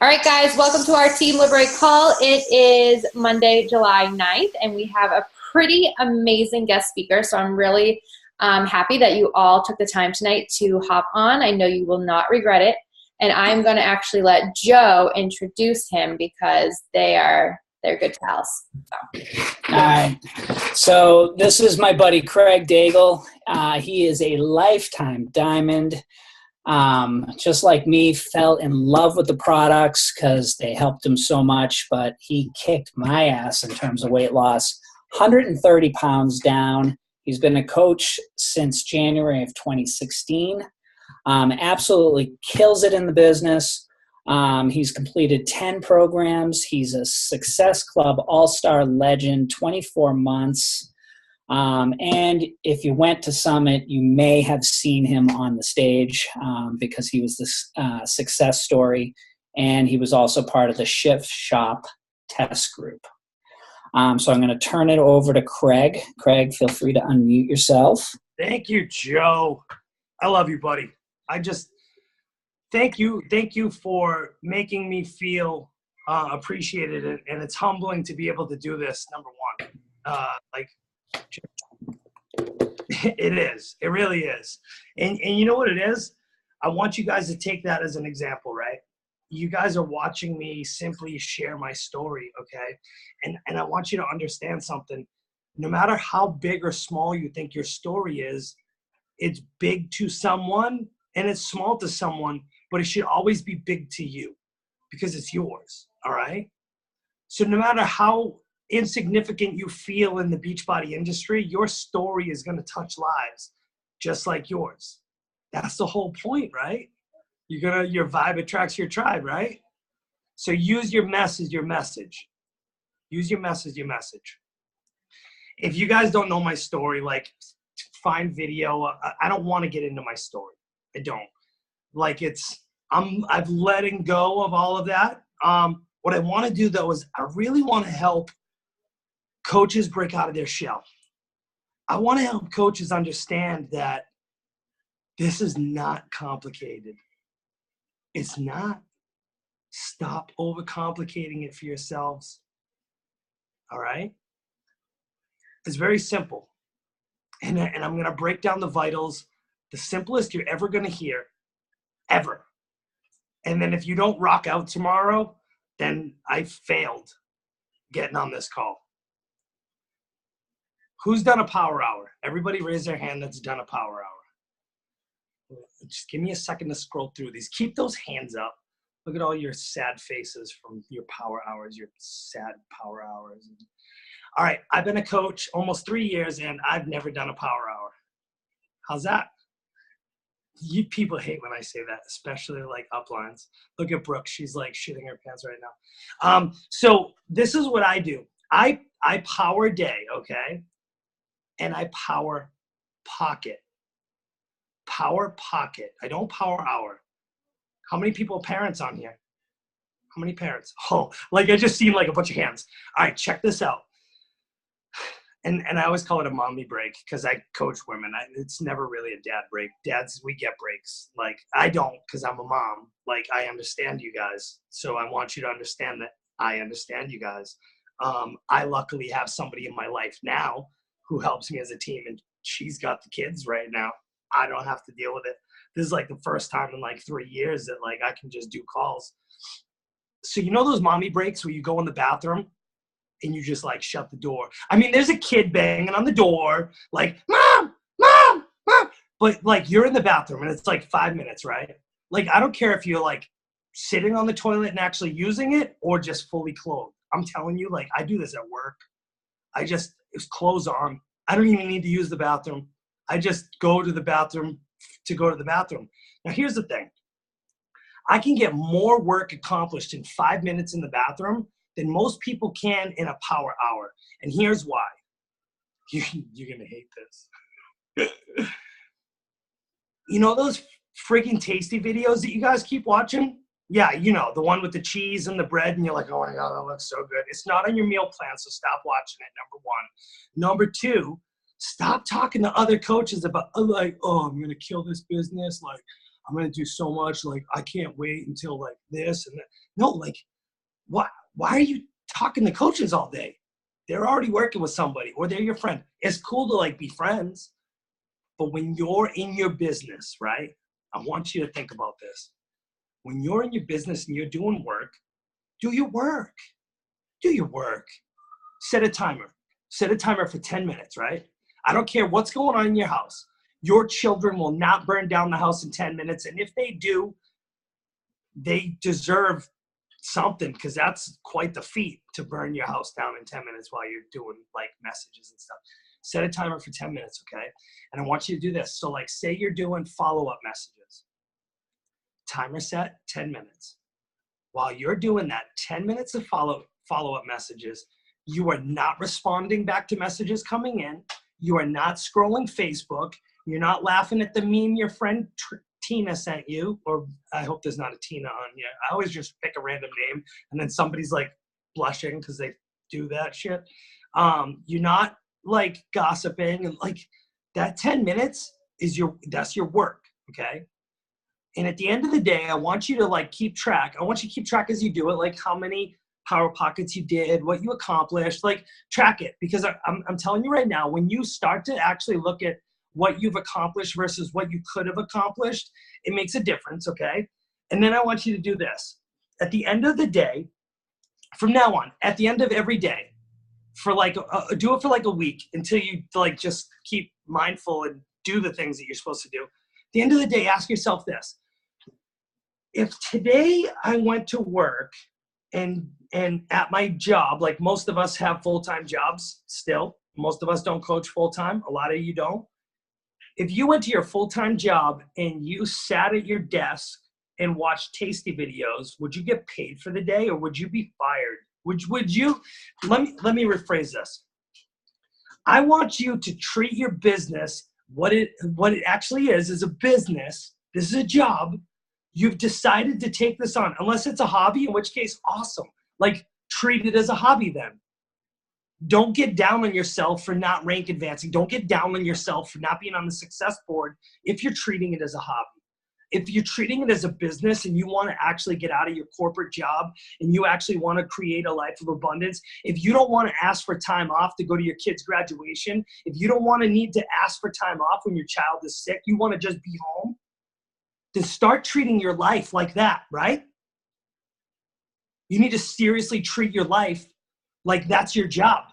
All right, guys, welcome to our Team Liberate call. It is Monday, July 9th, and we have a pretty amazing guest speaker. So I'm really happy that you all took the time tonight to hop on. I know you will not regret it. And I'm going to actually let Joe introduce him because they're good pals. So. All right. So this is my buddy Craig Daigle. He is a lifetime diamond. Just like me, fell in love with the products because they helped him so much, but he kicked my ass in terms of weight loss, 130 pounds down. He's been a coach since January of 2016. Absolutely kills it in the business. He's completed 10 programs. He's a Success Club All-Star legend, 24 months. And if you went to Summit, you may have seen him on the stage because he was this success story, and he was also part of the Shift Shop test group. So I'm going to turn it over to Craig. Craig, feel free to unmute yourself. Thank you, Joe. I love you, buddy. I just thank you for making me feel appreciated, and it's humbling to be able to do this. Number one, it is. It really is. And you know what it is? I want you guys to take that as an example, right? You guys are watching me simply share my story, okay? And I want you to understand something. No matter how big or small you think your story is, it's big to someone and it's small to someone, but it should always be big to you because it's yours, all right? So no matter how insignificant you feel in the Beachbody industry, your story is going to touch lives just like yours. That's the whole point, right? Your vibe attracts your tribe, right? So use your message, your message. Use your message, your message. If you guys don't know my story, like, find video. I don't want to get into my story. I don't. Like, I've letting go of all of that. What I want to do though is I really want to help coaches break out of their shell. I want to help coaches understand that this is not complicated. It's not. Stop overcomplicating it for yourselves. All right? It's very simple. And I'm going to break down the vitals, the simplest you're ever going to hear, ever. And then if you don't rock out tomorrow, then I failed getting on this call. Who's done a power hour? Everybody raise their hand that's done a power hour. Just give me a second to scroll through these. Keep those hands up. Look at all your sad faces from your power hours, your sad power hours. All right, I've been a coach almost 3 years, and I've never done a power hour. How's that? You people hate when I say that, especially like uplines. Look at Brooke. She's like shitting her pants right now. So this is what I do. I power day, okay? And I power pocket. Power pocket. I don't power hour. How many people are parents on here? How many parents? Oh, like I just seen like a bunch of hands. All right, check this out. And I always call it a mommy break because I coach women. It's never really a dad break. Dads, we get breaks. Like, I don't because I'm a mom. Like, I understand you guys. So I want you to understand that I understand you guys. I luckily have somebody in my life now who helps me as a team, and she's got the kids right now. I don't have to deal with it. This is like the first time in like 3 years that like I can just do calls. So you know those mommy breaks where you go in the bathroom and you just like shut the door? I mean, there's a kid banging on the door, like, mom, mom, mom. But like you're in the bathroom and it's like 5 minutes, right? Like, I don't care if you're like sitting on the toilet and actually using it or just fully clothed. I'm telling you, like, I do this at work. It's clothes on. I don't even need to use the bathroom. I just go to the bathroom to go to the bathroom. Now, here's the thing. I can get more work accomplished in 5 minutes in the bathroom than most people can in a power hour. And here's why. You're going to hate this. You know those freaking tasty videos that you guys keep watching? Yeah, you know, the one with the cheese and the bread, and you're like, oh my God, that looks so good. It's not on your meal plan, so stop watching it, number one. Number two, stop talking to other coaches about, like, oh, I'm going to kill this business. Like, I'm going to do so much. Like, I can't wait until like this and that. No, like, why are you talking to coaches all day? They're already working with somebody, or they're your friend. It's cool to like be friends, but when you're in your business, right? I want you to think about this. When you're in your business and you're doing work, do your work. Do your work. Set a timer. Set a timer for 10 minutes, right? I don't care what's going on in your house. Your children will not burn down the house in 10 minutes. And if they do, they deserve something, because that's quite the feat to burn your house down in 10 minutes while you're doing like messages and stuff. Set a timer for 10 minutes, okay? And I want you to do this. So like say you're doing follow-up messages. Timer set, 10 minutes. While you're doing that, 10 minutes of follow-up messages, you are not responding back to messages coming in. You are not scrolling Facebook. You're not laughing at the meme your friend Tina sent you, or I hope there's not a Tina on here. I always just pick a random name and then somebody's like blushing because they do that shit. You're not like gossiping, and like that 10 minutes is that's your work, okay? And at the end of the day, I want you to like keep track. I want you to keep track as you do it, like how many power pockets you did, what you accomplished, like track it. Because I'm telling you right now, when you start to actually look at what you've accomplished versus what you could have accomplished, it makes a difference, okay? And then I want you to do this. At the end of the day, from now on, at the end of every day, for like, do it for like a week until you like just keep mindful and do the things that you're supposed to do. At the end of the day, ask yourself this. If today I went to work and at my job, like most of us have full-time jobs still. Most of us don't coach full-time. A lot of you don't. If you went to your full-time job and you sat at your desk and watched tasty videos, would you get paid for the day, or would you be fired? Would you, let me rephrase this. I want you to treat your business what it actually is a business. This is a job. You've decided to take this on, unless it's a hobby, in which case, awesome. Like, treat it as a hobby then. Don't get down on yourself for not rank advancing. Don't get down on yourself for not being on the success board if you're treating it as a hobby. If you're treating it as a business and you want to actually get out of your corporate job and you actually want to create a life of abundance, if you don't want to ask for time off to go to your kid's graduation, if you don't want to need to ask for time off when your child is sick, you want to just be home, then start treating your life like that, right? You need to seriously treat your life like that's your job.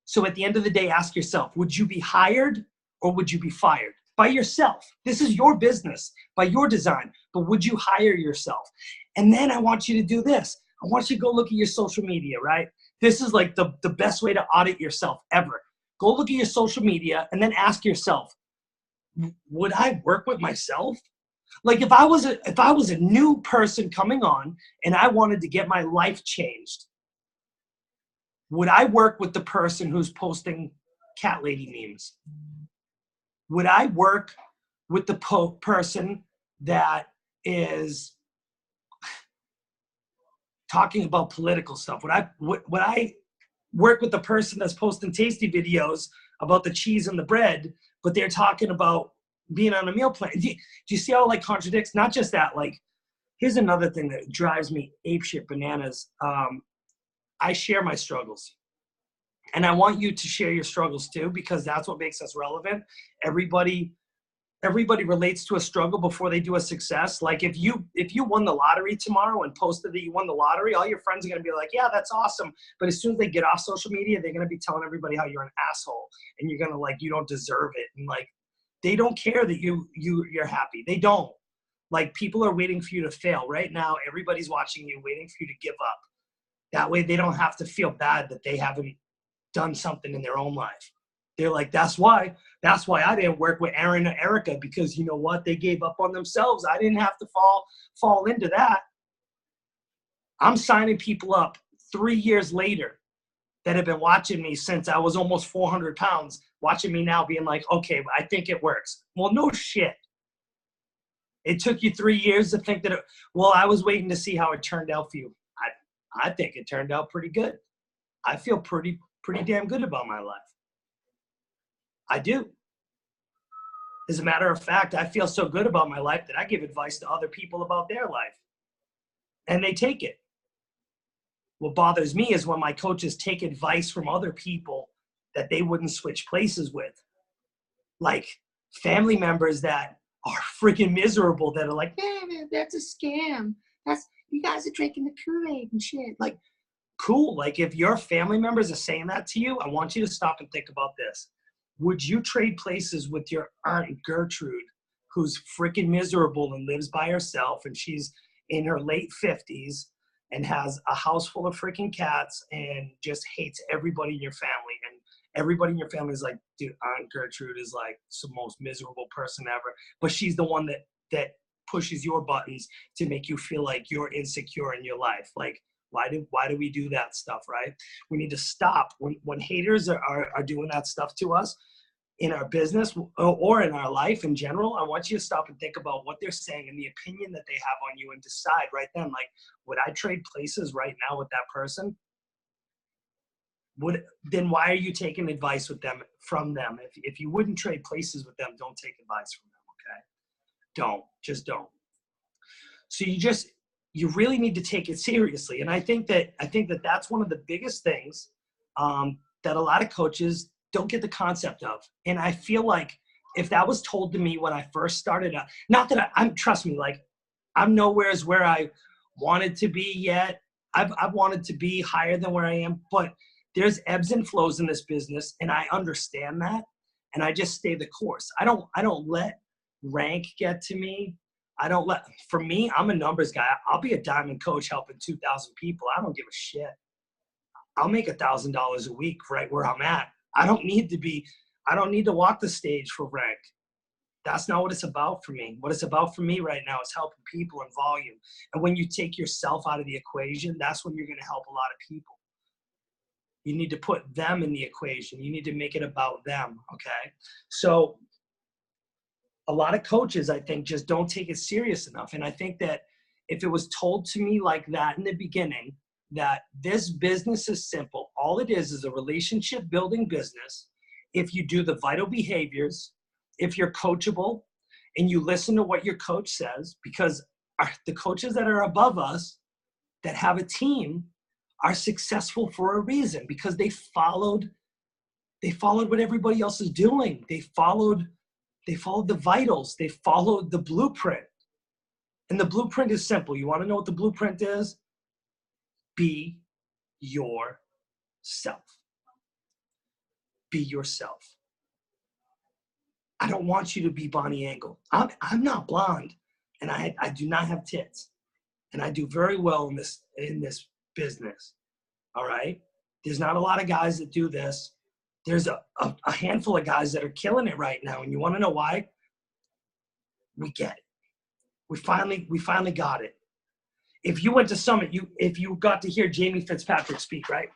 So at the end of the day, ask yourself, would you be hired or would you be fired? By yourself. This is your business, by your design, but would you hire yourself? And then I want you to do this. I want you to go look at your social media, right? This is like the best way to audit yourself ever. Go look at your social media and then ask yourself, would I work with myself? Like if I was a new person coming on and I wanted to get my life changed, would I work with the person who's posting cat lady memes? Would I work with the person that is talking about political stuff? Would I work with the person that's posting tasty videos about the cheese and the bread, but they're talking about being on a meal plan? Do you see how it like contradicts? Not just that, like, here's another thing that drives me apeshit bananas. I share my struggles. And I want you to share your struggles too, because that's what makes us relevant. Everybody relates to a struggle before they do a success. Like if you won the lottery tomorrow and posted that you won the lottery, all your friends are going to be like, yeah, that's awesome. But as soon as they get off social media, they're going to be telling everybody how you're an asshole and you're going to like, you don't deserve it. And like, they don't care that you're happy. They don't. Like, people are waiting for you to fail. Right now, everybody's watching you, waiting for you to give up. That way they don't have to feel bad that they haven't done something in their own life. They're like, that's why I didn't work with Aaron or Erica, because you know what? They gave up on themselves. I didn't have to fall into that. I'm signing people up 3 years later that have been watching me since I was almost 400 pounds, watching me now being like, okay, I think it works. Well, no shit. It took you 3 years to think that I was waiting to see how it turned out for you. I think it turned out pretty good. I feel pretty damn good about my life. I do. As a matter of fact, I feel so good about my life that I give advice to other people about their life, and they take it. What bothers me is when my coaches take advice from other people that they wouldn't switch places with. Like family members that are freaking miserable that are like, man, that's a scam. You guys are drinking the Kool-Aid and shit. Like, cool. Like, if your family members are saying that to you, I want you to stop and think about this. Would you trade places with your Aunt Gertrude, who's freaking miserable and lives by herself, and she's in her late 50s and has a house full of freaking cats and just hates everybody in your family? And everybody in your family is like, dude, Aunt Gertrude is like the most miserable person ever. But she's the one that pushes your buttons to make you feel like you're insecure in your life. Like, why do we do that stuff, right? We need to stop. When haters are doing that stuff to us in our business or in our life in general, I want you to stop and think about what they're saying and the opinion that they have on you, and decide right then, like, would I trade places right now with that person? Then why are you taking advice from them? If you wouldn't trade places with them, don't take advice from them, okay? Just don't. So you really need to take it seriously. And I think that that's one of the biggest things that a lot of coaches don't get the concept of. And I feel like if that was told to me when I first started out, not that trust me, like, I'm nowhere as where I wanted to be yet. I've wanted to be higher than where I am, but there's ebbs and flows in this business, and I understand that, and I just stay the course. I don't let rank get to me. For me, I'm a numbers guy. I'll be a diamond coach helping 2,000 people. I don't give a shit. I'll make $1,000 a week right where I'm at. I don't need to walk the stage for rank. That's not what it's about for me. What it's about for me right now is helping people in volume. And when you take yourself out of the equation, that's when you're going to help a lot of people. You need to put them in the equation. You need to make it about them, okay? So a lot of coaches, I think, just don't take it serious enough. And I think that if it was told to me like that in the beginning, that this business is simple. All it is a relationship building business. If you do the vital behaviors, if you're coachable and you listen to what your coach says, because the coaches that are above us that have a team are successful for a reason, because they followed what everybody else is doing. They followed the vitals. They followed the blueprint. And the blueprint is simple. You want to know what the blueprint is? Be yourself. Be yourself. I don't want you to be Bonnie Angle. I'm not blonde, and I do not have tits, and I do very well in this business. All right? There's not a lot of guys that do this. There's a handful of guys that are killing it right now, and you want to know why? We get it. We finally got it. If you went to Summit, if you got to hear Jamie Fitzpatrick speak, right?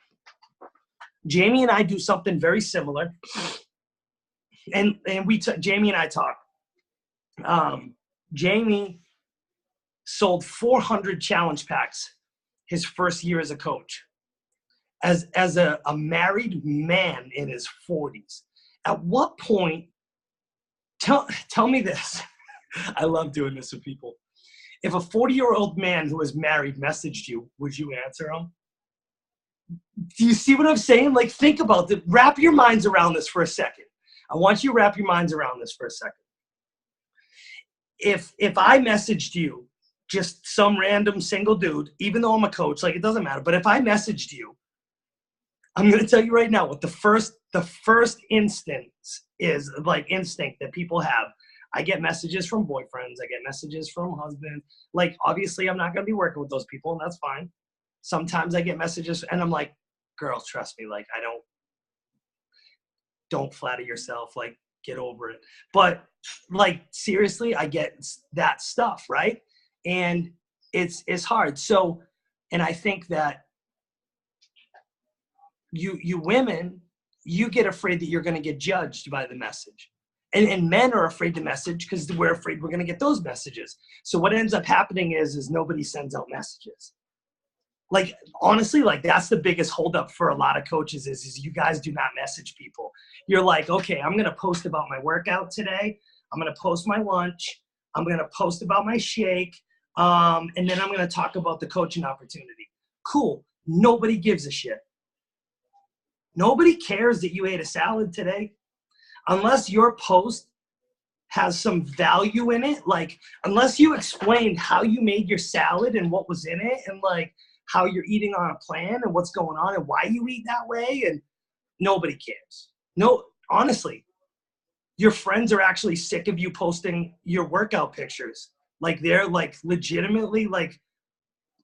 Jamie and I do something very similar, and Jamie and I talk. Jamie sold 400 challenge packs his first year as a coach, as a married man in his 40s. At what point? Tell me this. I love doing this with people. If a 40-year-old man who is married messaged you, would you answer him? Do you see what I'm saying? Like, think about it. Wrap your minds around this for a second. I want you to wrap your minds around this for a second. If I messaged you, just some random single dude, even though I'm a coach, like, it doesn't matter. But if I messaged you, I'm going to tell you right now what the first instance is, like, instinct that people have. I get messages from boyfriends. I get messages from husbands. Like, obviously, I'm not going to be working with those people, and that's fine. Sometimes I get messages, and I'm like, girl, trust me. Like, don't flatter yourself. Like, get over it. But, like, seriously, I get that stuff, right? And it's hard. So, and I think that you women, you get afraid that you're going to get judged by the message. And men are afraid to message because we're afraid we're going to get those messages. So what ends up happening is nobody sends out messages. Like, honestly, like, that's the biggest holdup for a lot of coaches is you guys do not message people. You're like, okay, I'm going to post about my workout today. I'm going to post my lunch. I'm going to post about my shake. And then I'm going to talk about the coaching opportunity. Cool. Nobody gives a shit. Nobody cares that you ate a salad today. Unless your post has some value in it, like unless you explained how you made your salad and what was in it and like how you're eating on a plan and what's going on and why you eat that way, and nobody cares. No, honestly, your friends are actually sick of you posting your workout pictures. Like they're like legitimately like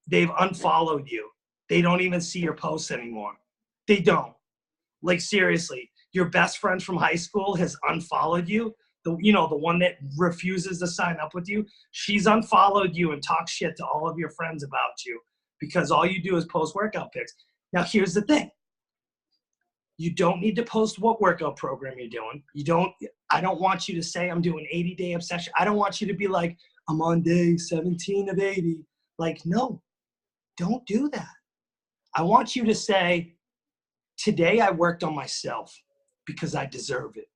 they've unfollowed you. They don't even see your posts anymore. They don't. Like seriously, your best friend from high school has unfollowed you. The one that refuses to sign up with you, she's unfollowed you and talks shit to all of your friends about you because all you do is post workout pics. Now here's the thing. You don't need to post what workout program you're doing. I don't want you to say I'm doing 80-day obsession. I don't want you to be like, I'm on day 17 of 80. Like, no, don't do that. I want you to say, today I worked on myself because I deserve it.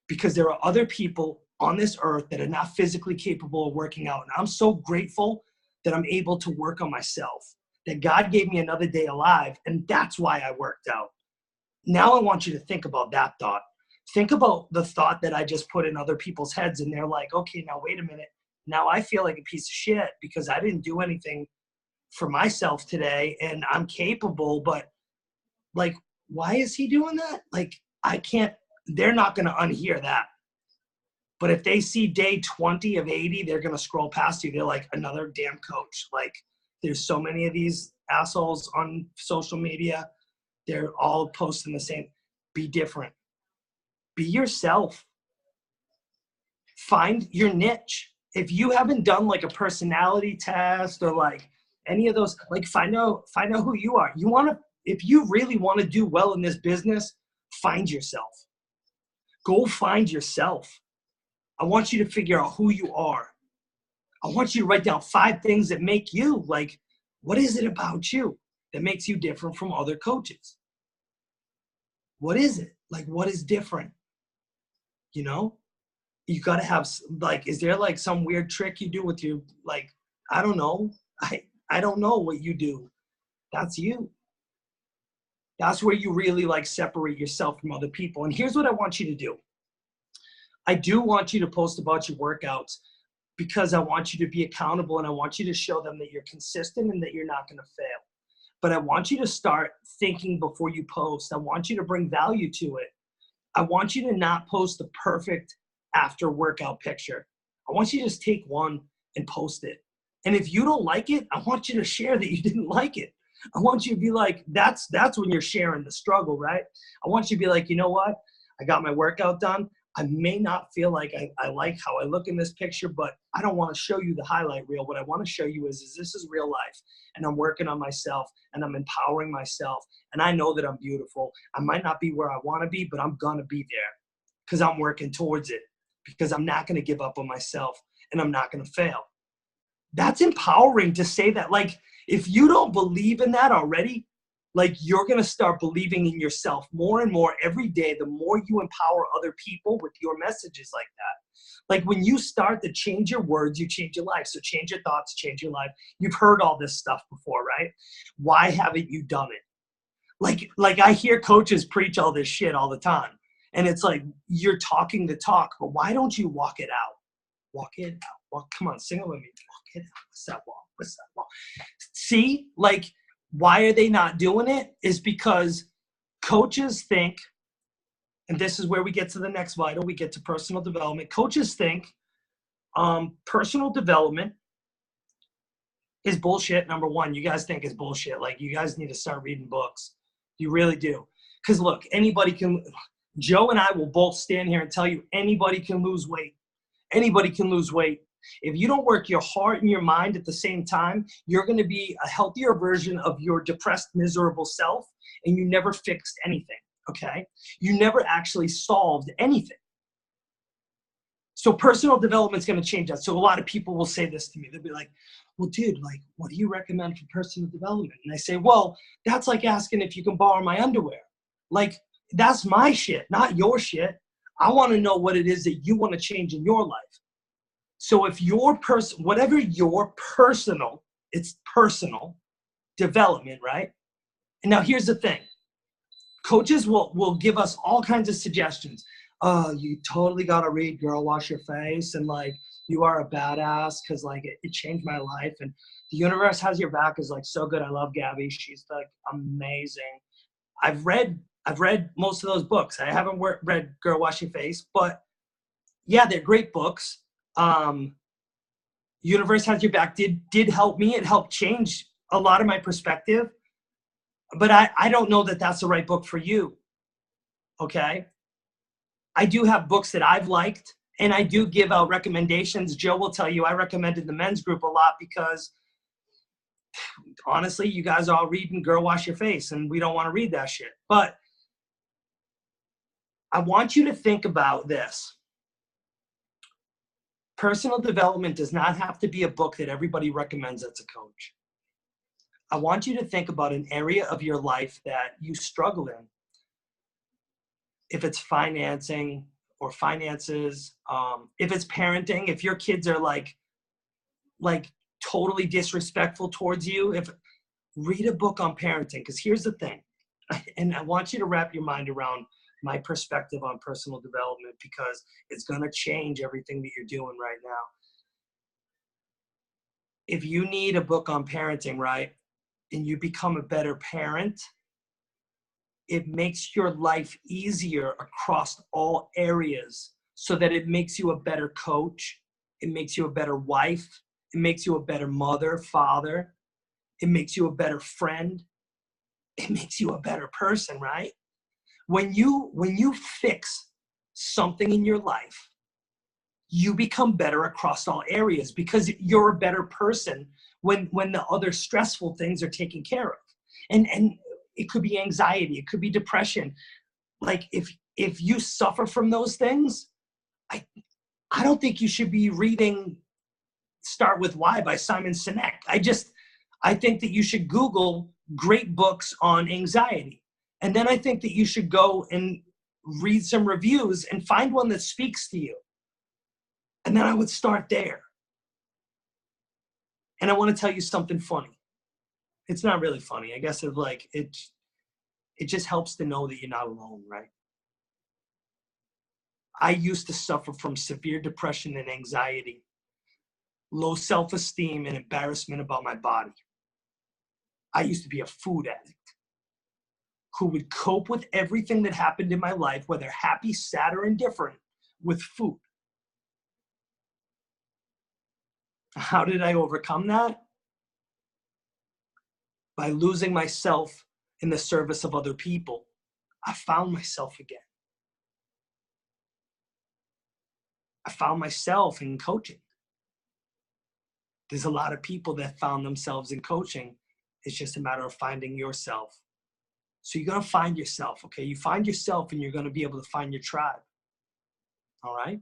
Because there are other people on this earth that are not physically capable of working out. And I'm so grateful that I'm able to work on myself, that God gave me another day alive. And that's why I worked out. Now I want you to think about that thought. Think about the thought that I just put in other people's heads. And they're like, okay, now wait a minute. Now I feel like a piece of shit because I didn't do anything for myself today and I'm capable, but like, why is he doing that? Like, they're not going to unhear that. But if they see day 20 of 80, they're going to scroll past you. They're like, another damn coach. Like, there's so many of these assholes on social media. They're all posting the same. Be different. Be yourself. Find your niche. If you haven't done like a personality test or like any of those, like find out who you are. If you really want to do well in this business, find yourself. Go find yourself. I want you to figure out who you are. I want you to write down 5 things that make you, like, what is it about you that makes you different from other coaches? What is it? Like, what is different? You know? You got to have, like, is there like some weird trick you do with your, like, I don't know. I don't know what you do. That's you. That's where you really like separate yourself from other people. And here's what I want you to do. I do want you to post about your workouts because I want you to be accountable and I want you to show them that you're consistent and that you're not going to fail. But I want you to start thinking before you post. I want you to bring value to it. I want you to not post the perfect after workout picture. I want you to just take one and post it. And if you don't like it, I want you to share that you didn't like it. I want you to be like, that's when you're sharing the struggle, right? I want you to be like, you know what? I got my workout done. I may not feel like I like how I look in this picture, but I don't want to show you the highlight reel. What I want to show you is this is real life, and I'm working on myself, and I'm empowering myself, and I know that I'm beautiful. I might not be where I want to be, but I'm going to be there because I'm working towards it, because I'm not going to give up on myself, and I'm not going to fail. That's empowering to say that. Like, if you don't believe in that already, like, you're going to start believing in yourself more and more every day. The more you empower other people with your messages like that. Like, when you start to change your words, you change your life. So change your thoughts, change your life. You've heard all this stuff before, right? Why haven't you done it? Like I hear coaches preach all this shit all the time. And it's like, you're talking the talk, but why don't you walk it out? Walk it out. Walk, come on, sing it with me. Walk it out. What's that walk? What's that walk? See, like, why are they not doing it? Is because coaches think, and this is where we get to the next vital, we get to personal development. Coaches think personal development is bullshit. Number one, you guys think is bullshit. Like, you guys need to start reading books. You really do. Because look, Joe and I will both stand here and tell you anybody can lose weight. Anybody can lose weight. If you don't work your heart and your mind at the same time, you're going to be a healthier version of your depressed, miserable self, and you never fixed anything, okay? You never actually solved anything. So personal development is going to change that. So a lot of people will say this to me. They'll be like, well, dude, like, what do you recommend for personal development? And I say, well, that's like asking if you can borrow my underwear. Like, that's my shit, not your shit. I want to know what it is that you want to change in your life. So if your whatever your personal, it's personal development, right? And now here's the thing. Coaches will give us all kinds of suggestions. You totally got to read Girl Wash Your Face, and like, you are a badass because like it changed my life, and The Universe Has Your Back is like so good. I love Gabby. She's like amazing. I've read most of those books. I haven't read Girl Wash Your Face, but yeah, they're great books. Universe Has Your Back did help me. It helped change a lot of my perspective, but I don't know that that's the right book for you. Okay. I do have books that I've liked, and I do give out recommendations. Joe will tell you I recommended the men's group a lot because honestly, you guys are all reading Girl Wash Your Face, and we don't want to read that shit. But I want you to think about this. Personal development does not have to be a book that everybody recommends as a coach. I want you to think about an area of your life that you struggle in. If it's financing or finances, if it's parenting, if your kids are like totally disrespectful towards you, read a book on parenting. Because here's the thing, and I want you to wrap your mind around my perspective on personal development, because it's going to change everything that you're doing right now. If you need a book on parenting, right, and you become a better parent, it makes your life easier across all areas, so that it makes you a better coach. It makes you a better wife. It makes you a better mother, father. It makes you a better friend. It makes you a better person, right? When you fix something in your life, you become better across all areas, because you're a better person when the other stressful things are taken care of. And it could be anxiety, it could be depression. Like if you suffer from those things, I don't think you should be reading Start With Why by Simon Sinek. I think that you should Google great books on anxiety. And then I think that you should go and read some reviews and find one that speaks to you. And then I would start there. And I want to tell you something funny. It's not really funny. I guess it just helps to know that you're not alone, right? I used to suffer from severe depression and anxiety, low self-esteem, and embarrassment about my body. I used to be a food addict who would cope with everything that happened in my life, whether happy, sad, or indifferent, with food. How did I overcome that? By losing myself in the service of other people. I found myself again. I found myself in coaching. There's a lot of people that found themselves in coaching. It's just a matter of finding yourself. So you're going to find yourself, okay? You find yourself and you're going to be able to find your tribe. All right?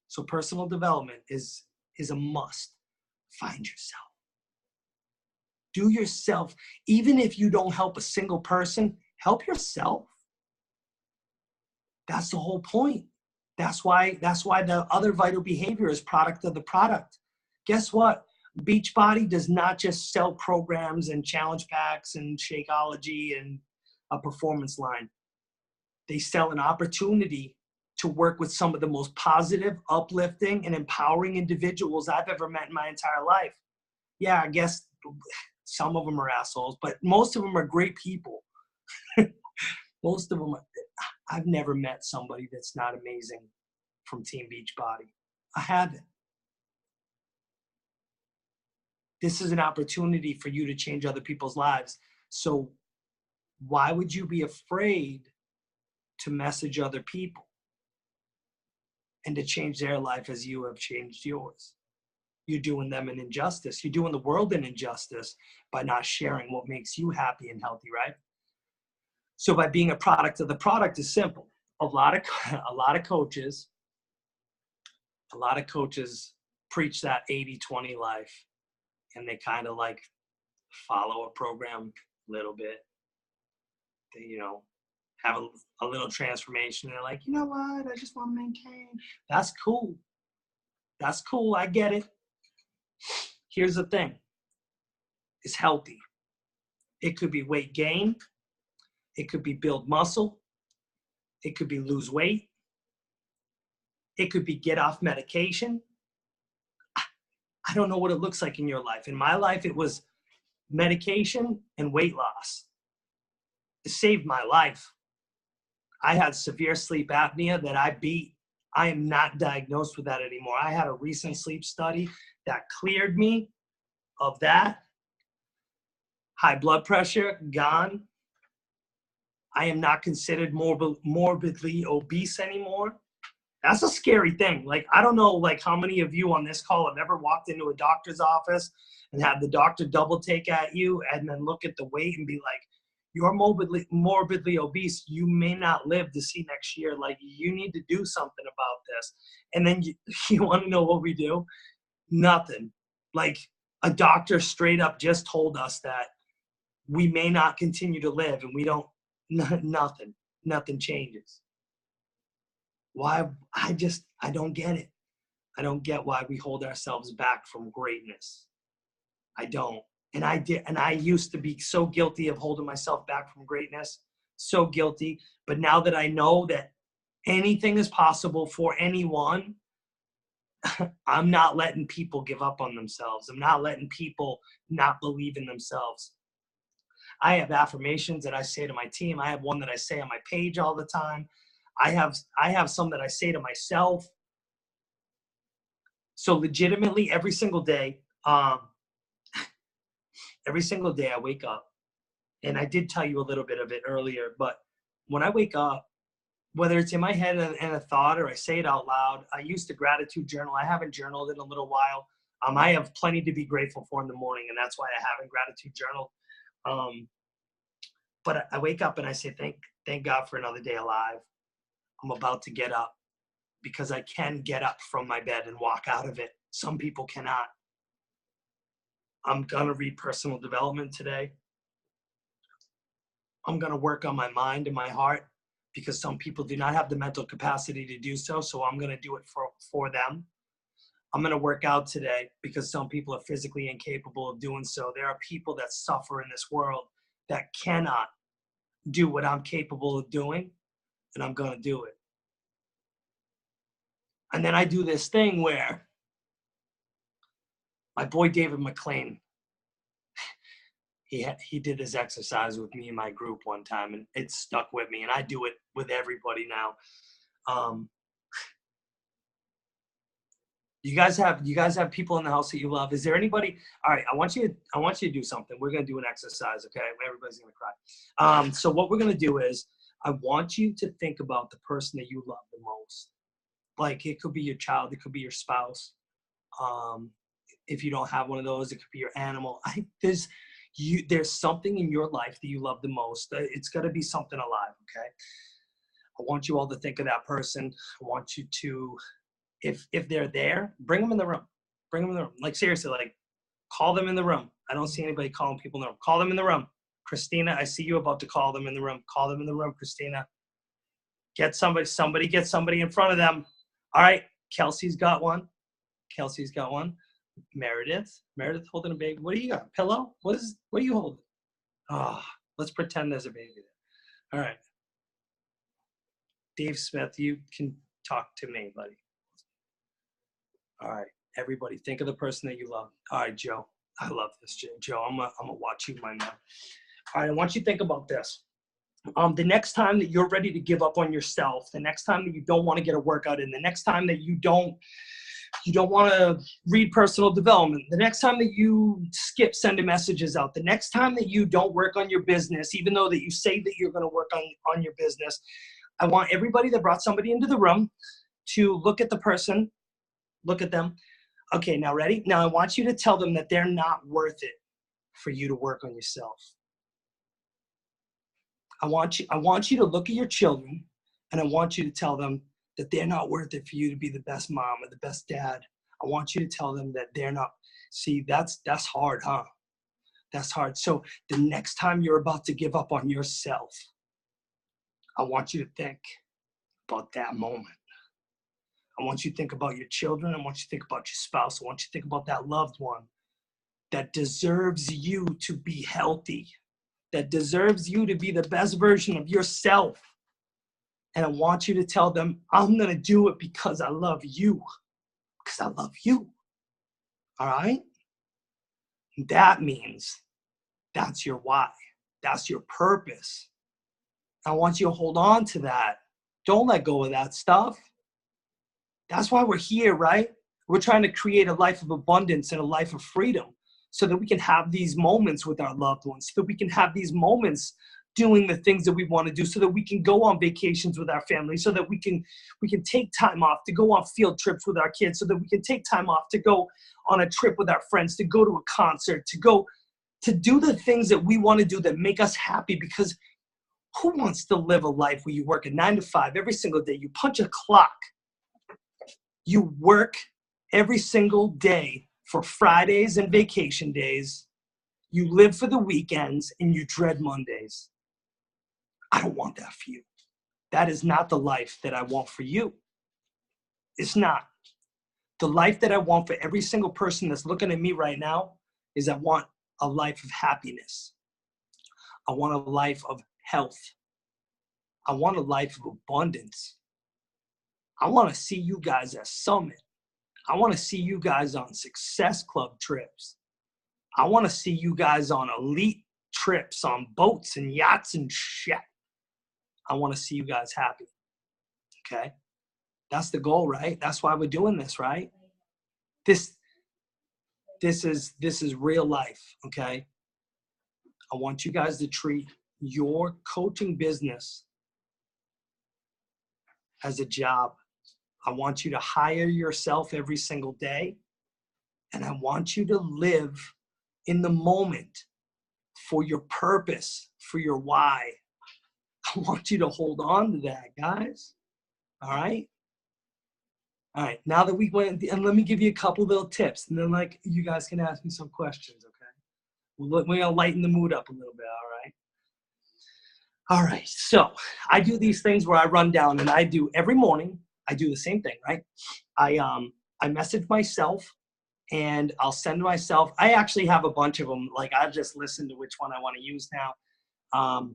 So personal development is a must. Find yourself. Do yourself. Even if you don't help a single person, help yourself. That's the whole point. That's why the other vital behavior is product of the product. Guess what? Beachbody does not just sell programs and challenge packs and Shakeology and a performance line. They sell an opportunity to work with some of the most positive, uplifting, and empowering individuals I've ever met in my entire life. Yeah, I guess some of them are assholes, but most of them are great people. Most of them I've never met somebody that's not amazing from Team Beachbody. I haven't. This is an opportunity for you to change other people's lives. So why would you be afraid to message other people and to change their life as you have changed yours? You're doing them an injustice. You're doing the world an injustice by not sharing what makes you happy and healthy, right? So by being a product of the product is simple. A lot of coaches preach that 80-20 life, and they kind of follow a program a little bit. They, have a little transformation. They're like, you know what? I just want to maintain. That's cool. That's cool. I get it. Here's the thing. It's healthy. It could be weight gain. It could be build muscle. It could be lose weight. It could be get off medication. I don't know what it looks like in your life. In my life, it was medication and weight loss. It saved my life. I had severe sleep apnea that I beat. I am not diagnosed with that anymore. I had a recent sleep study that cleared me of that. High blood pressure, gone. I am not considered morbidly obese anymore. That's a scary thing. Like, I don't know, like, how many of you on this call have ever walked into a doctor's office and had the doctor double take at you and then look at the weight and be like, you're morbidly obese. You may not live to see next year. Like, you need to do something about this. And then you want to know what we do? Nothing. Like, a doctor straight up just told us that we may not continue to live, and we don't, nothing changes. Why? I don't get it. I don't get why we hold ourselves back from greatness. I don't. And I used to be so guilty of holding myself back from greatness, so guilty. But now that I know that anything is possible for anyone, I'm not letting people give up on themselves. I'm not letting people not believe in themselves. I have affirmations that I say to my team. I have one that I say on my page all the time. I have some that I say to myself. So legitimately every single day I wake up, and I did tell you a little bit of it earlier, but when I wake up, whether it's in my head and a thought or I say it out loud, I used to gratitude journal. I haven't journaled in a little while. I have plenty to be grateful for in the morning, and that's why I haven't gratitude journaled. But I wake up and I say, thank God for another day alive. I'm about to get up because I can get up from my bed and walk out of it. Some people cannot. I'm going to read personal development today. I'm going to work on my mind and my heart because some people do not have the mental capacity to do so. So I'm going to do it for them. I'm going to work out today because some people are physically incapable of doing so. There are people that suffer in this world that cannot do what I'm capable of doing, and I'm going to do it. And then I do this thing where my boy David McLean, he did this exercise with me in my group one time, and it stuck with me, and I do it with everybody now. You guys have people in the house that you love? Is there anybody? All right, I want you to do something. We're gonna do an exercise, okay? Everybody's gonna cry. So what we're gonna do is I want you to think about the person that you love the most. Like, it could be your child, it could be your spouse. If you don't have one of those, it could be your animal. There's something in your life that you love the most. It's got to be something alive, okay? I want you all to think of that person. I want you to, if they're there, bring them in the room. Bring them in the room. Like, seriously, like, call them in the room. I don't see anybody calling people in the room. Call them in the room. Christina, I see you about to call them in the room. Call them in the room, Christina. Get somebody get somebody in front of them. All right, Kelsey's got one. Meredith holding a baby. What do you got? Pillow? What are you holding? Oh, let's pretend there's a baby there. All right. Dave Smith, you can talk to me, buddy. All right, everybody, think of the person that you love. All right, Joe. I love this, Joe. I'm gonna watch you, my man. All right, I want you to think about this. The next time that you're ready to give up on yourself, the next time that you don't want to get a workout in, the next time that you don't want to read personal development, the next time that you skip sending messages out, the next time that you don't work on your business, even though that you say that you're going to work on your business, I want everybody that brought somebody into the room to look at the person, look at them. Okay, now ready? Now I want you to tell them that they're not worth it for you to work on yourself. I want you to look at your children, and I want you to tell them that they're not worth it for you to be the best mom or the best dad. I want you to tell them that they're not. See, that's hard, huh? That's hard. So the next time you're about to give up on yourself, I want you to think about that moment. I want you to think about your children. I want you to think about your spouse. I want you to think about that loved one that deserves you to be healthy, that deserves you to be the best version of yourself. And I want you to tell them, I'm going to do it because I love you. Because I love you. All right? That means that's your why. That's your purpose. I want you to hold on to that. Don't let go of that stuff. That's why we're here, right? We're trying to create a life of abundance and a life of freedom so that we can have these moments with our loved ones, so that we can have these moments doing the things that we want to do, so that we can go on vacations with our family, so that we can take time off to go on field trips with our kids, so that we can take time off to go on a trip with our friends, to go to a concert, to do the things that we want to do that make us happy. Because who wants to live a life where you work a 9 to 5 every single day, you punch a clock, you work every single day for Fridays and vacation days, you live for the weekends, and you dread Mondays? I don't want that for you. That is not the life that I want for you. It's not. The life that I want for every single person that's looking at me right now is I want a life of happiness. I want a life of health. I want a life of abundance. I want to see you guys at Summit. I want to see you guys on Success Club trips. I want to see you guys on elite trips, on boats and yachts and shit. I want to see you guys happy. Okay? That's the goal, right? That's why we're doing this, right? This is real life, okay? I want you guys to treat your coaching business as a job. I want you to hire yourself every single day, and I want you to live in the moment for your purpose, for your why. I want you to hold on to that, guys. All right? All right, now that we went, and let me give you a couple little tips, and then you guys can ask me some questions, okay? We're gonna lighten the mood up a little bit, all right? All right, so I do these things where I run down, and I do every morning, I do the same thing, right? I message myself, and I'll send myself, I actually have a bunch of them, I just listen to which one I wanna use now.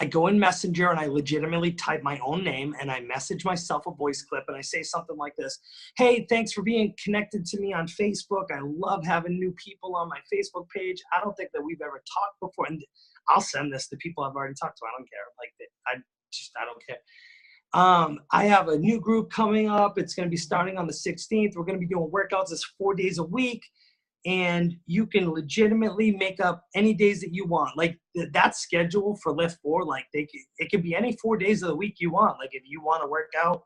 I go in Messenger and I legitimately type my own name and I message myself a voice clip and I say something like this: hey, thanks for being connected to me on Facebook. I love having new people on my Facebook page. I don't think that we've ever talked before. And I'll send this to people I've already talked to. I don't care. I don't care. I have a new group coming up. It's going to be starting on the 16th. We're going to be doing workouts. It's 4 days a week. And you can legitimately make up any days that you want. That schedule for Lift 4, it could be any 4 days of the week you want. If you want to work out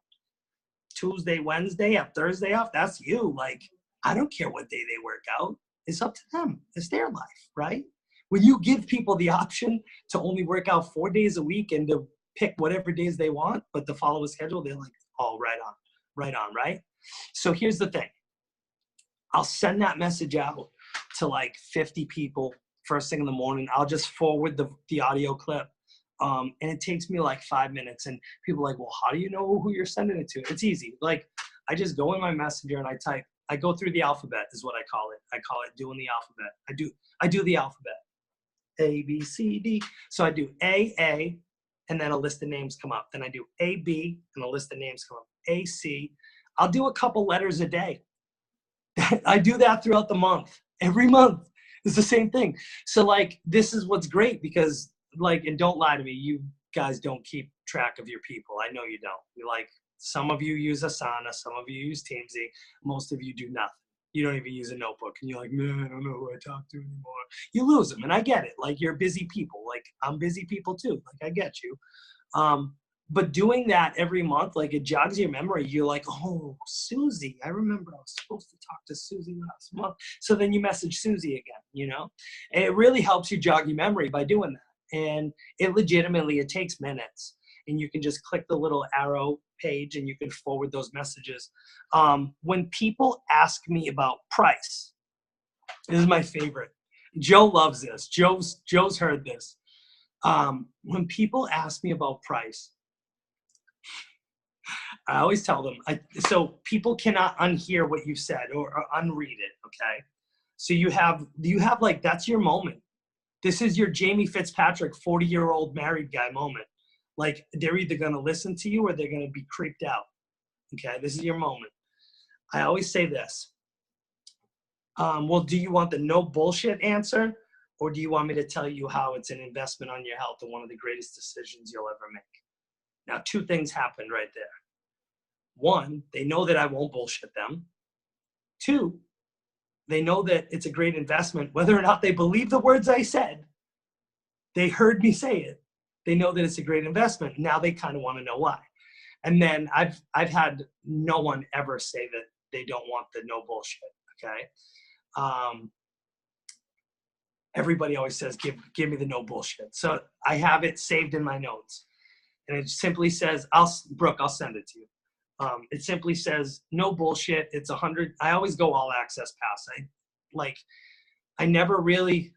Tuesday, Wednesday, have Thursday off, that's you. I don't care what day they work out. It's up to them. It's their life, right? When you give people the option to only work out 4 days a week and to pick whatever days they want, but to follow a schedule, they're like, oh, right on, right? So here's the thing. I'll send that message out to 50 people first thing in the morning. I'll just forward the audio clip. And it takes me 5 minutes. And people are like, well, how do you know who you're sending it to? It's easy. I just go in my Messenger and I type. I go through the alphabet is what I call it. I call it doing the alphabet. I do the alphabet. A, B, C, D. So I do A, and then a list of names come up. Then I do A, B, and a list of names come up. A, C. I'll do a couple letters a day. I do that throughout the month. Every month is the same thing. So this is what's great because and don't lie to me, you guys don't keep track of your people. I know you don't. Some of you use Asana, some of you use Teamsy, most of you do nothing. You don't even use a notebook and you're like, man, I don't know who I talk to anymore. You lose them, and I get it. You're busy people. I'm busy people too. I get you. But doing that every month, it jogs your memory. You're like, oh, Susie, I remember I was supposed to talk to Susie last month. So then you message Susie again, And it really helps you jog your memory by doing that. And it takes minutes. And you can just click the little arrow page and you can forward those messages. When people ask me about price, this is my favorite. Joe loves this. Joe's heard this. When people ask me about price, I always tell them, so people cannot unhear what you said or unread it, okay? So you have like, that's your moment. This is your Jamie Fitzpatrick, 40-year-old married guy moment. Like, they're either going to listen to you or they're going to be creeped out, okay? This is your moment. I always say this. Well, do you want the no bullshit answer, or do you want me to tell you how it's an investment on your health and one of the greatest decisions you'll ever make? Now, two things happened right there. One, they know that I won't bullshit them. Two, they know that it's a great investment. Whether or not they believe the words I said, they heard me say it. They know that it's a great investment. Now they kind of want to know why. And then I've had no one ever say that they don't want the no bullshit, okay? Everybody always says, give me the no bullshit. So I have it saved in my notes. And it simply says, Brooke, I'll send it to you. It simply says, no bullshit. It's 100. I always go all access pass. I never really,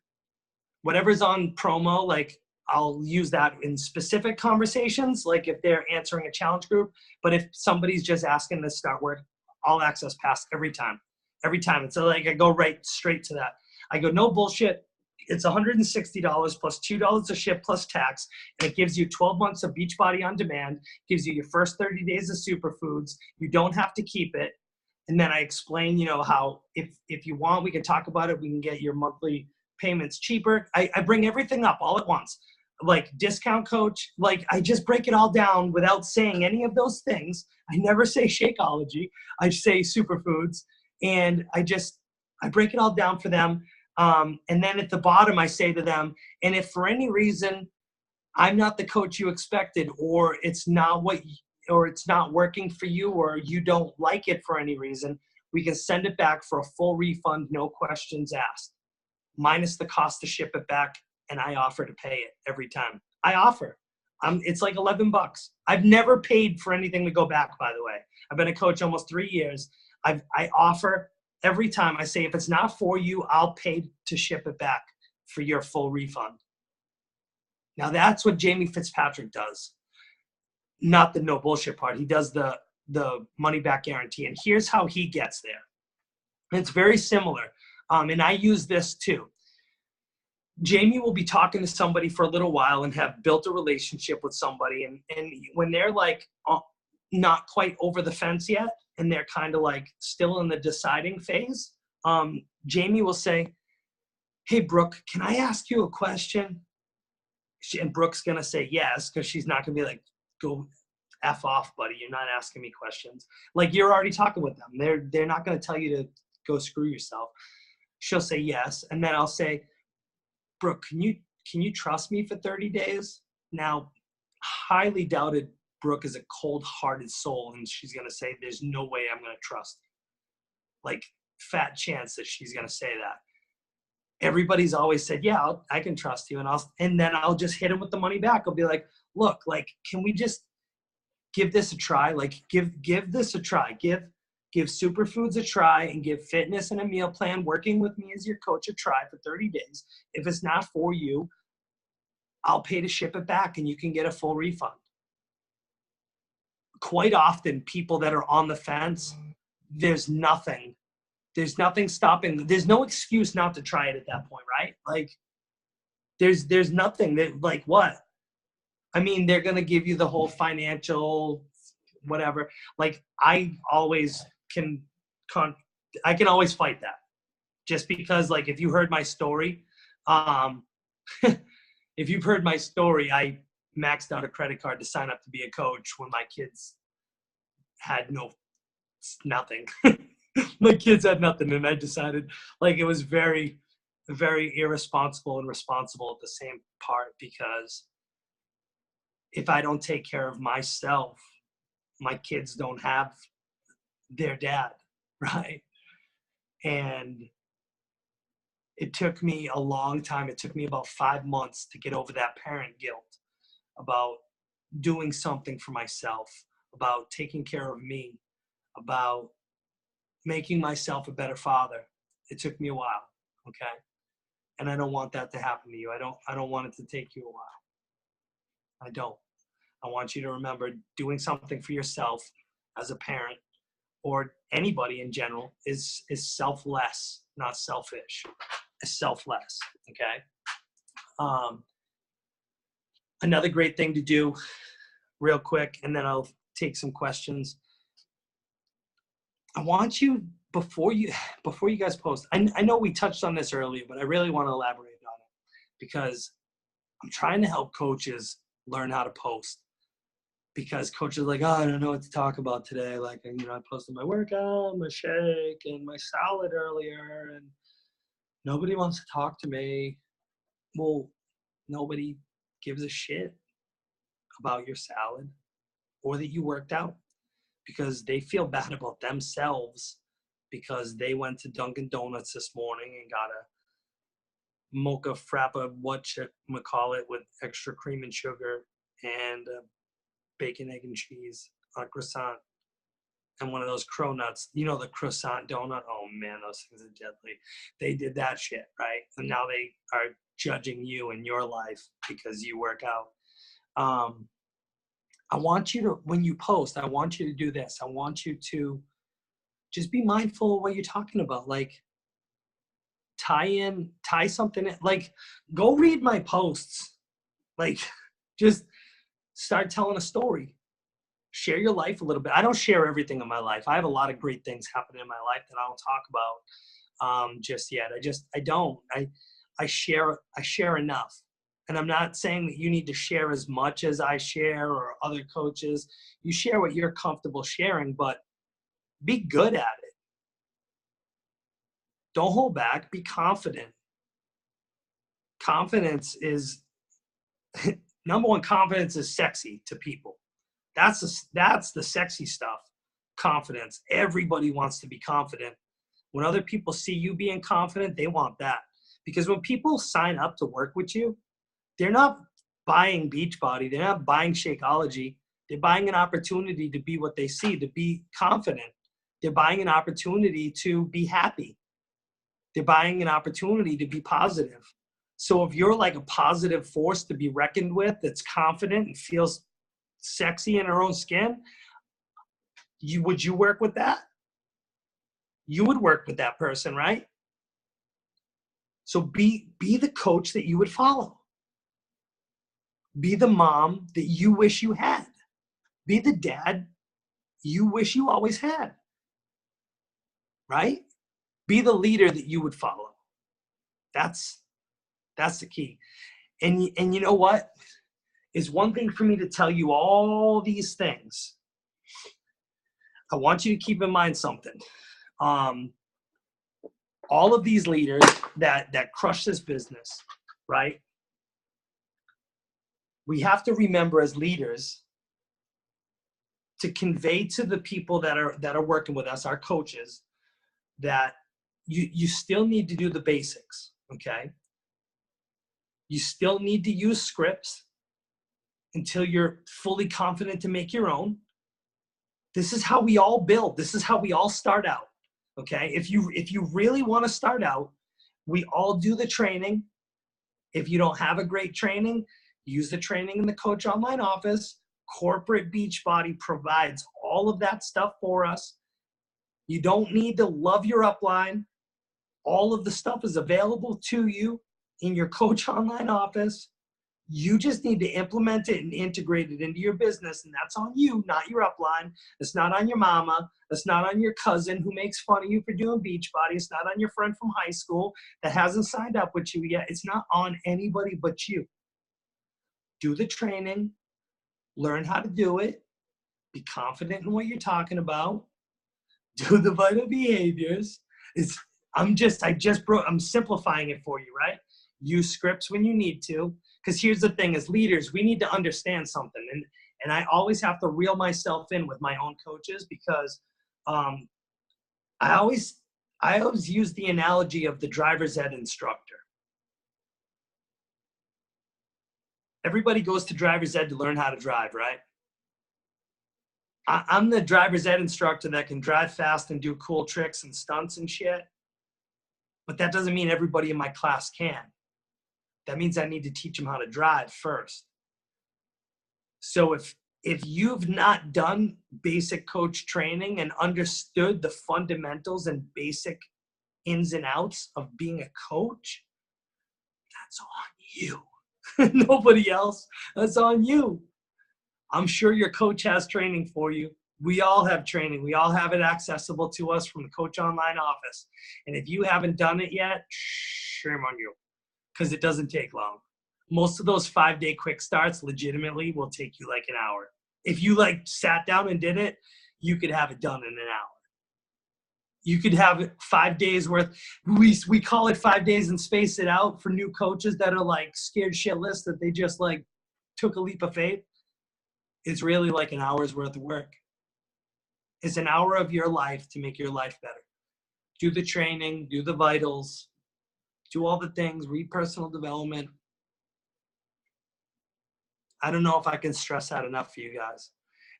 whatever's on promo, like I'll use that in specific conversations, like if they're answering a challenge group. But if somebody's just asking to start work, all access pass every time. It's like I go right straight to that. I go, no bullshit. It's $160 plus $2 a ship plus tax, and it gives you 12 months of Beachbody on demand, gives you your first 30 days of superfoods. You don't have to keep it. And then I explain, how if you want, we can talk about it. We can get your monthly payments cheaper. I bring everything up all at once, like discount coach. Like I just break it all down without saying any of those things. I never say Shakeology. I say superfoods, and I break it all down for them. And then at the bottom, I say to them, and if for any reason I'm not the coach you expected, or it's not working for you, or you don't like it for any reason, we can send it back for a full refund, no questions asked, minus the cost to ship it back. And I offer to pay it every time. I offer. It's like $11. I've never paid for anything to go back, by the way. I've been a coach almost 3 years. I offer. Every time I say, if it's not for you, I'll pay to ship it back for your full refund. Now that's what Jamie Fitzpatrick does. Not the no bullshit part. He does the money back guarantee. And here's how he gets there. And it's very similar. And I use this too. Jamie will be talking to somebody for a little while and have built a relationship with somebody. And when they're like not quite over the fence yet, and they're kind of like still in the deciding phase, Jamie will say, hey, Brooke, can I ask you a question? And Brooke's going to say yes, because she's not going to be like, go F off, buddy. You're not asking me questions. Like, you're already talking with them. They're not going to tell you to go screw yourself. She'll say yes. And then I'll say, Brooke, can you trust me for 30 days? Now, highly doubted Brooke is a cold-hearted soul, and she's going to say, there's no way I'm going to trust you. Like, fat chance that she's going to say that. Everybody's always said, yeah, I can trust you. And then I'll just hit him with the money back. I'll be like, look, like, can we just give this a try? Like, give this a try. Give superfoods a try, and give fitness and a meal plan, working with me as your coach, a try for 30 days. If it's not for you, I'll pay to ship it back, and you can get a full refund. Quite often, people that are on the fence, there's nothing stopping. There's no excuse not to try it at that point, right? Like, there's nothing that, like, what? I mean, they're going to give you the whole financial whatever. Like, I can always fight that, just because, like, if you heard my story, if you've heard my story, I maxed out a credit card to sign up to be a coach when my kids had nothing. My kids had nothing, and I decided, like, it was very, very irresponsible and responsible at the same part, because if I don't take care of myself, my kids don't have their dad, right? And it took me a long time. It took me about 5 months to get over that parent guilt about doing something for myself, about taking care of me, about making myself a better father. It took me a while, okay? And I don't want that to happen to you. I don't want it to take you a while. I don't. I want you to remember doing something for yourself as a parent or anybody in general is selfless, not selfish. It's selfless, okay? Another great thing to do real quick, and then I'll take some questions. I want you, before you guys post, I know we touched on this earlier, but I really want to elaborate on it because I'm trying to help coaches learn how to post, because coaches are like, oh, I don't know what to talk about today. Like, you know, I posted my workout, my shake, and my salad earlier, and nobody wants to talk to me. Well, nobody gives a shit about your salad or that you worked out, because they feel bad about themselves because they went to Dunkin' Donuts this morning and got a mocha frappa, whatchamacallit, with extra cream and sugar and bacon, egg, and cheese on a croissant and one of those cronuts. You know, the croissant donut? Oh, man, those things are deadly. They did that shit, right? And now they are judging you in your life because you work out. I want you to, when you post, I want you to do this. I want you to just be mindful of what you're talking about. Like, tie something in. Like, go read my posts. Like, just start telling a story. Share your life a little bit. I don't share everything in my life. I have a lot of great things happening in my life that I don't talk about just yet. I don't. I share enough. And I'm not saying that you need to share as much as I share or other coaches. You share what you're comfortable sharing, but be good at it. Don't hold back. Be confident. Confidence is, number one, confidence is sexy to people. That's the sexy stuff. Confidence. Everybody wants to be confident. When other people see you being confident, they want that. Because when people sign up to work with you, they're not buying Beachbody. They're not buying Shakeology. They're buying an opportunity to be what they see, to be confident. They're buying an opportunity to be happy. They're buying an opportunity to be positive. So if you're like a positive force to be reckoned with, that's confident and feels sexy in her own skin, would you work with that? You would work with that person, right? So be the coach that you would follow. Be the mom that you wish you had. Be the dad you wish you always had. Right? Be the leader that you would follow. That's the key. And you know what? It's one thing for me to tell you all these things. I want you to keep in mind something. All of these leaders that crush this business, right? We have to remember as leaders to convey to the people that are working with us, our coaches, that you still need to do the basics, okay? You still need to use scripts until you're fully confident to make your own. This is how we all build. This is how we all start out, okay? If you really want to start out, we all do the training. If you don't have a great training, use the training in the Coach Online office. Corporate Beachbody provides all of that stuff for us. You don't need to love your upline. All of the stuff is available to you in your Coach Online office. You just need to implement it and integrate it into your business, and that's on you, not your upline. It's not on your mama. It's not on your cousin who makes fun of you for doing Beachbody. It's not on your friend from high school that hasn't signed up with you yet. It's not on anybody but you. Do the training. Learn how to do it. Be confident in what you're talking about. Do the vital behaviors. I'm simplifying it for you, right? Use scripts when you need to. Because here's the thing, as leaders, we need to understand something. And I always have to reel myself in with my own coaches, because I always use the analogy of the driver's ed instructor. Everybody goes to driver's ed to learn how to drive, right? I'm the driver's ed instructor that can drive fast and do cool tricks and stunts and shit. But that doesn't mean everybody in my class can. That means I need to teach them how to drive first. So if you've not done basic coach training and understood the fundamentals and basic ins and outs of being a coach, that's on you. Nobody else. That's on you. I'm sure your coach has training for you. We all have training. We all have it accessible to us from the Coach Online office. And if you haven't done it yet, shame on you, because it doesn't take long. Most of those 5-day quick starts legitimately will take you like an hour. If you like sat down and did it, you could have it done in an hour. You could have 5 days worth. We call it 5 days and space it out for new coaches that are like scared shitless that they just like took a leap of faith. It's really like an hour's worth of work. It's an hour of your life to make your life better. Do the training, do the vitals, do all the things, read personal development. I don't know if I can stress that enough for you guys.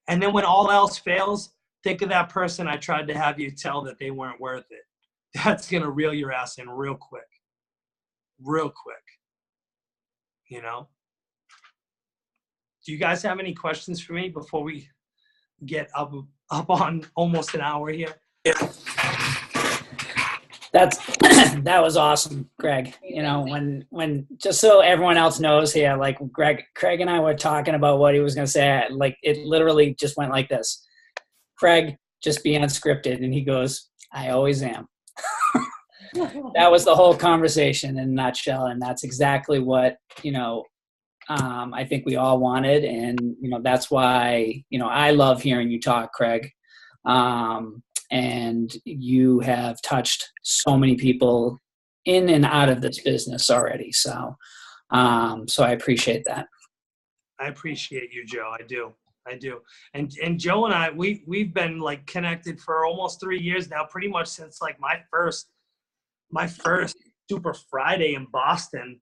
And then when all else fails, think of that person I tried to have you tell that they weren't worth it. That's going to reel your ass in real quick. Real quick. You know? Do you guys have any questions for me before we get up on almost an hour here? Yeah. That was awesome, Greg. You know, when just so everyone else knows here, like Craig and I were talking about what he was going to say. Like it literally just went like this. Craig, just be unscripted. And he goes, I always am. That was the whole conversation in a nutshell. And that's exactly what, you know, I think we all wanted. And, you know, that's why, you know, I love hearing you talk, Craig. And you have touched so many people in and out of this business already. So I appreciate that. I appreciate you, Joe. I do. And Joe and I, we've been like connected for almost 3 years now, pretty much since like my first Super Friday in Boston.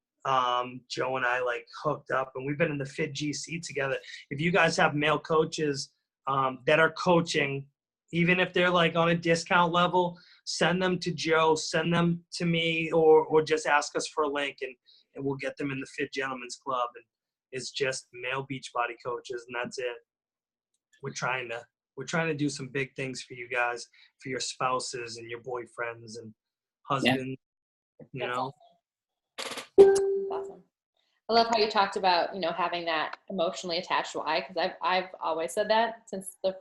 Joe and I like hooked up, and we've been in the Fit GC together. If you guys have male coaches that are coaching, even if they're like on a discount level, send them to Joe, send them to me, or just ask us for a link, and we'll get them in the Fit Gentlemen's Club. And it's just male beach body coaches, and that's it. We're trying to do some big things for you guys, for your spouses and your boyfriends and husbands. Yeah. You know. Awesome. I love how you talked about, you know, having that emotionally attached why, because I've always said that since the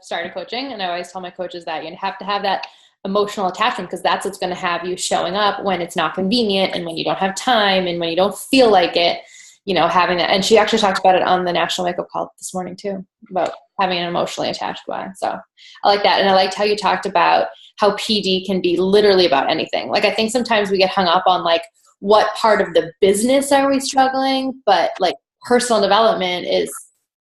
start of coaching, and I always tell my coaches that you have to have that emotional attachment, because that's what's going to have you showing up when it's not convenient and when you don't have time and when you don't feel like it, you know, having that. And she actually talked about it on the National Wake Up Call this morning too, about having an emotionally attached why. So I like that. And I liked how you talked about how PD can be literally about anything. Like, I think sometimes we get hung up on like, what part of the business are we struggling? But like personal development is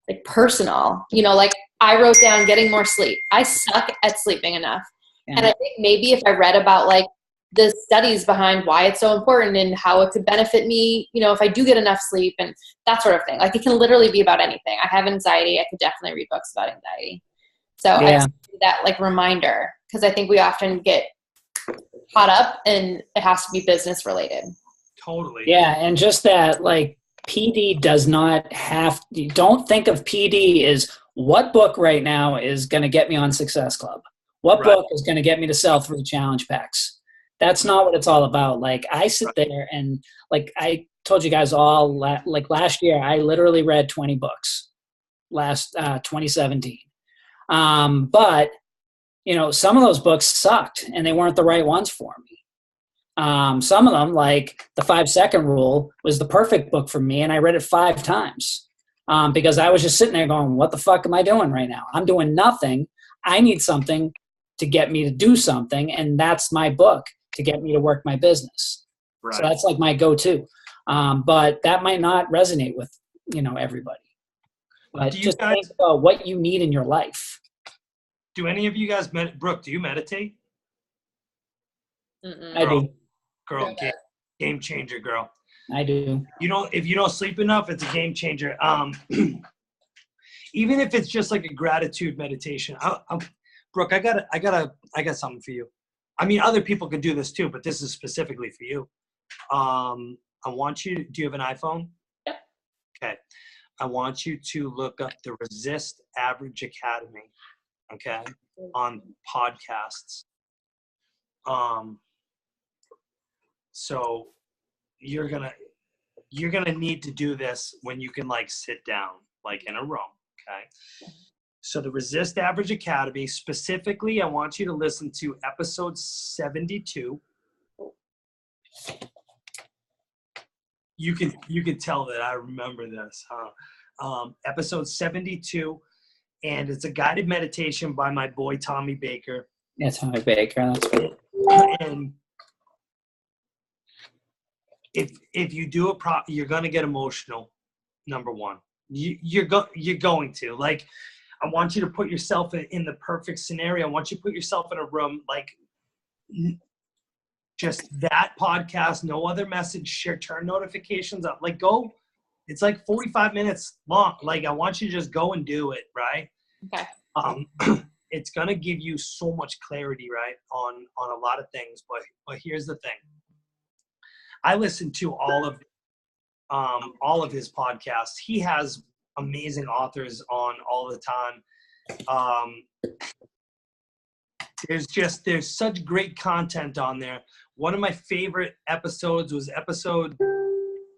like personal, you know, like I wrote down getting more sleep. I suck at sleeping enough. Yeah. And I think maybe if I read about like the studies behind why it's so important and how it could benefit me, you know, if I do get enough sleep and that sort of thing, like it can literally be about anything. I have anxiety. I could definitely read books about anxiety. So yeah. I see that like reminder, because I think we often get caught up and it has to be business related. Totally. Yeah. And just that, like, PD does not have, don't think of PD as what book right now is going to get me on Success Club. What book is going to get me to sell 3 challenge packs? That's not what it's all about. Like, I sit there and, like, I told you guys all, like last year, I literally read 20 books last 2017. But, you know, some of those books sucked and they weren't the right ones for me. Some of them, like the 5-second rule, was the perfect book for me, and I read it 5 times because I was just sitting there going, what the fuck am I doing right now? I'm doing nothing. I need something to get me to do something, and that's my book to get me to work my business. Right. So that's like my go-to. But that might not resonate with, you know, everybody. But just think about what you need in your life. Do any of you guys, Brooke, do you meditate? I do. Girl, game changer, girl. I do. If you don't sleep enough, it's a game changer. Even if it's just like a gratitude meditation. Brooke, I got something for you. I mean, other people could do this too, but this is specifically for you. I want you. Do you have an iPhone? Yep. Okay. I want you to look up the Resist Average Academy, okay, on podcasts. So you're gonna need to do this when you can like sit down, like in a room, okay? So the Resist Average Academy, specifically, I want you to listen to episode 72. You can tell that I remember this, huh? Episode 72, and it's a guided meditation by my boy Tommy Baker. Yeah, Tommy Baker. That's good. And if you do you're gonna get emotional. Number one, you're going to, like, I want you to put yourself in the perfect scenario. I want you to put yourself in a room, like, just that podcast, no other message, share, turn notifications up, like, go. It's like 45 minutes long. Like, I want you to just go and do it, right? Okay. It's gonna give you so much clarity, right, on a lot of things. But here's the thing. I listen to all of his podcasts. He has amazing authors on all the time. There's such great content on there. One of my favorite episodes was episode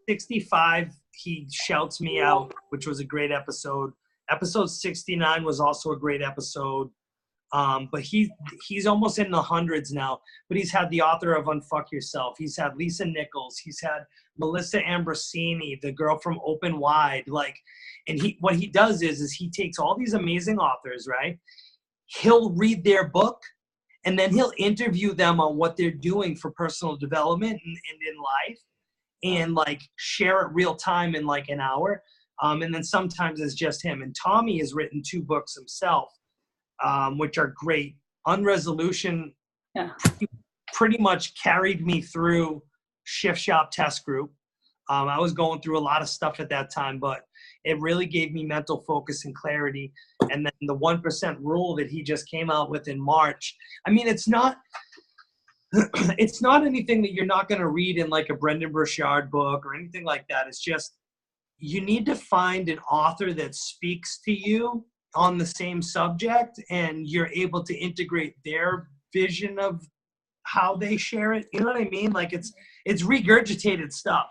65. He shouts me out, which was a great episode. Episode 69 was also a great episode. But he's almost in the hundreds now. But he's had the author of Unfuck Yourself. He's had Lisa Nichols. He's had Melissa Ambrosini, the girl from Open Wide. Like, and what he does is he takes all these amazing authors, right? He'll read their book, and then he'll interview them on what they're doing for personal development and in life, and like share it real time in like an hour. And then sometimes it's just him. And Tommy has written 2 books himself, which are great. Unresolution pretty much carried me through Shift Shop Test Group. I was going through a lot of stuff at that time, but it really gave me mental focus and clarity. And then the 1% rule that he just came out with in March. I mean, it's not anything that you're not going to read in like a Brendan Burchard book or anything like that. It's just, you need to find an author that speaks to you on the same subject, and you're able to integrate their vision of how they share it. You know what I mean? Like, it's regurgitated stuff.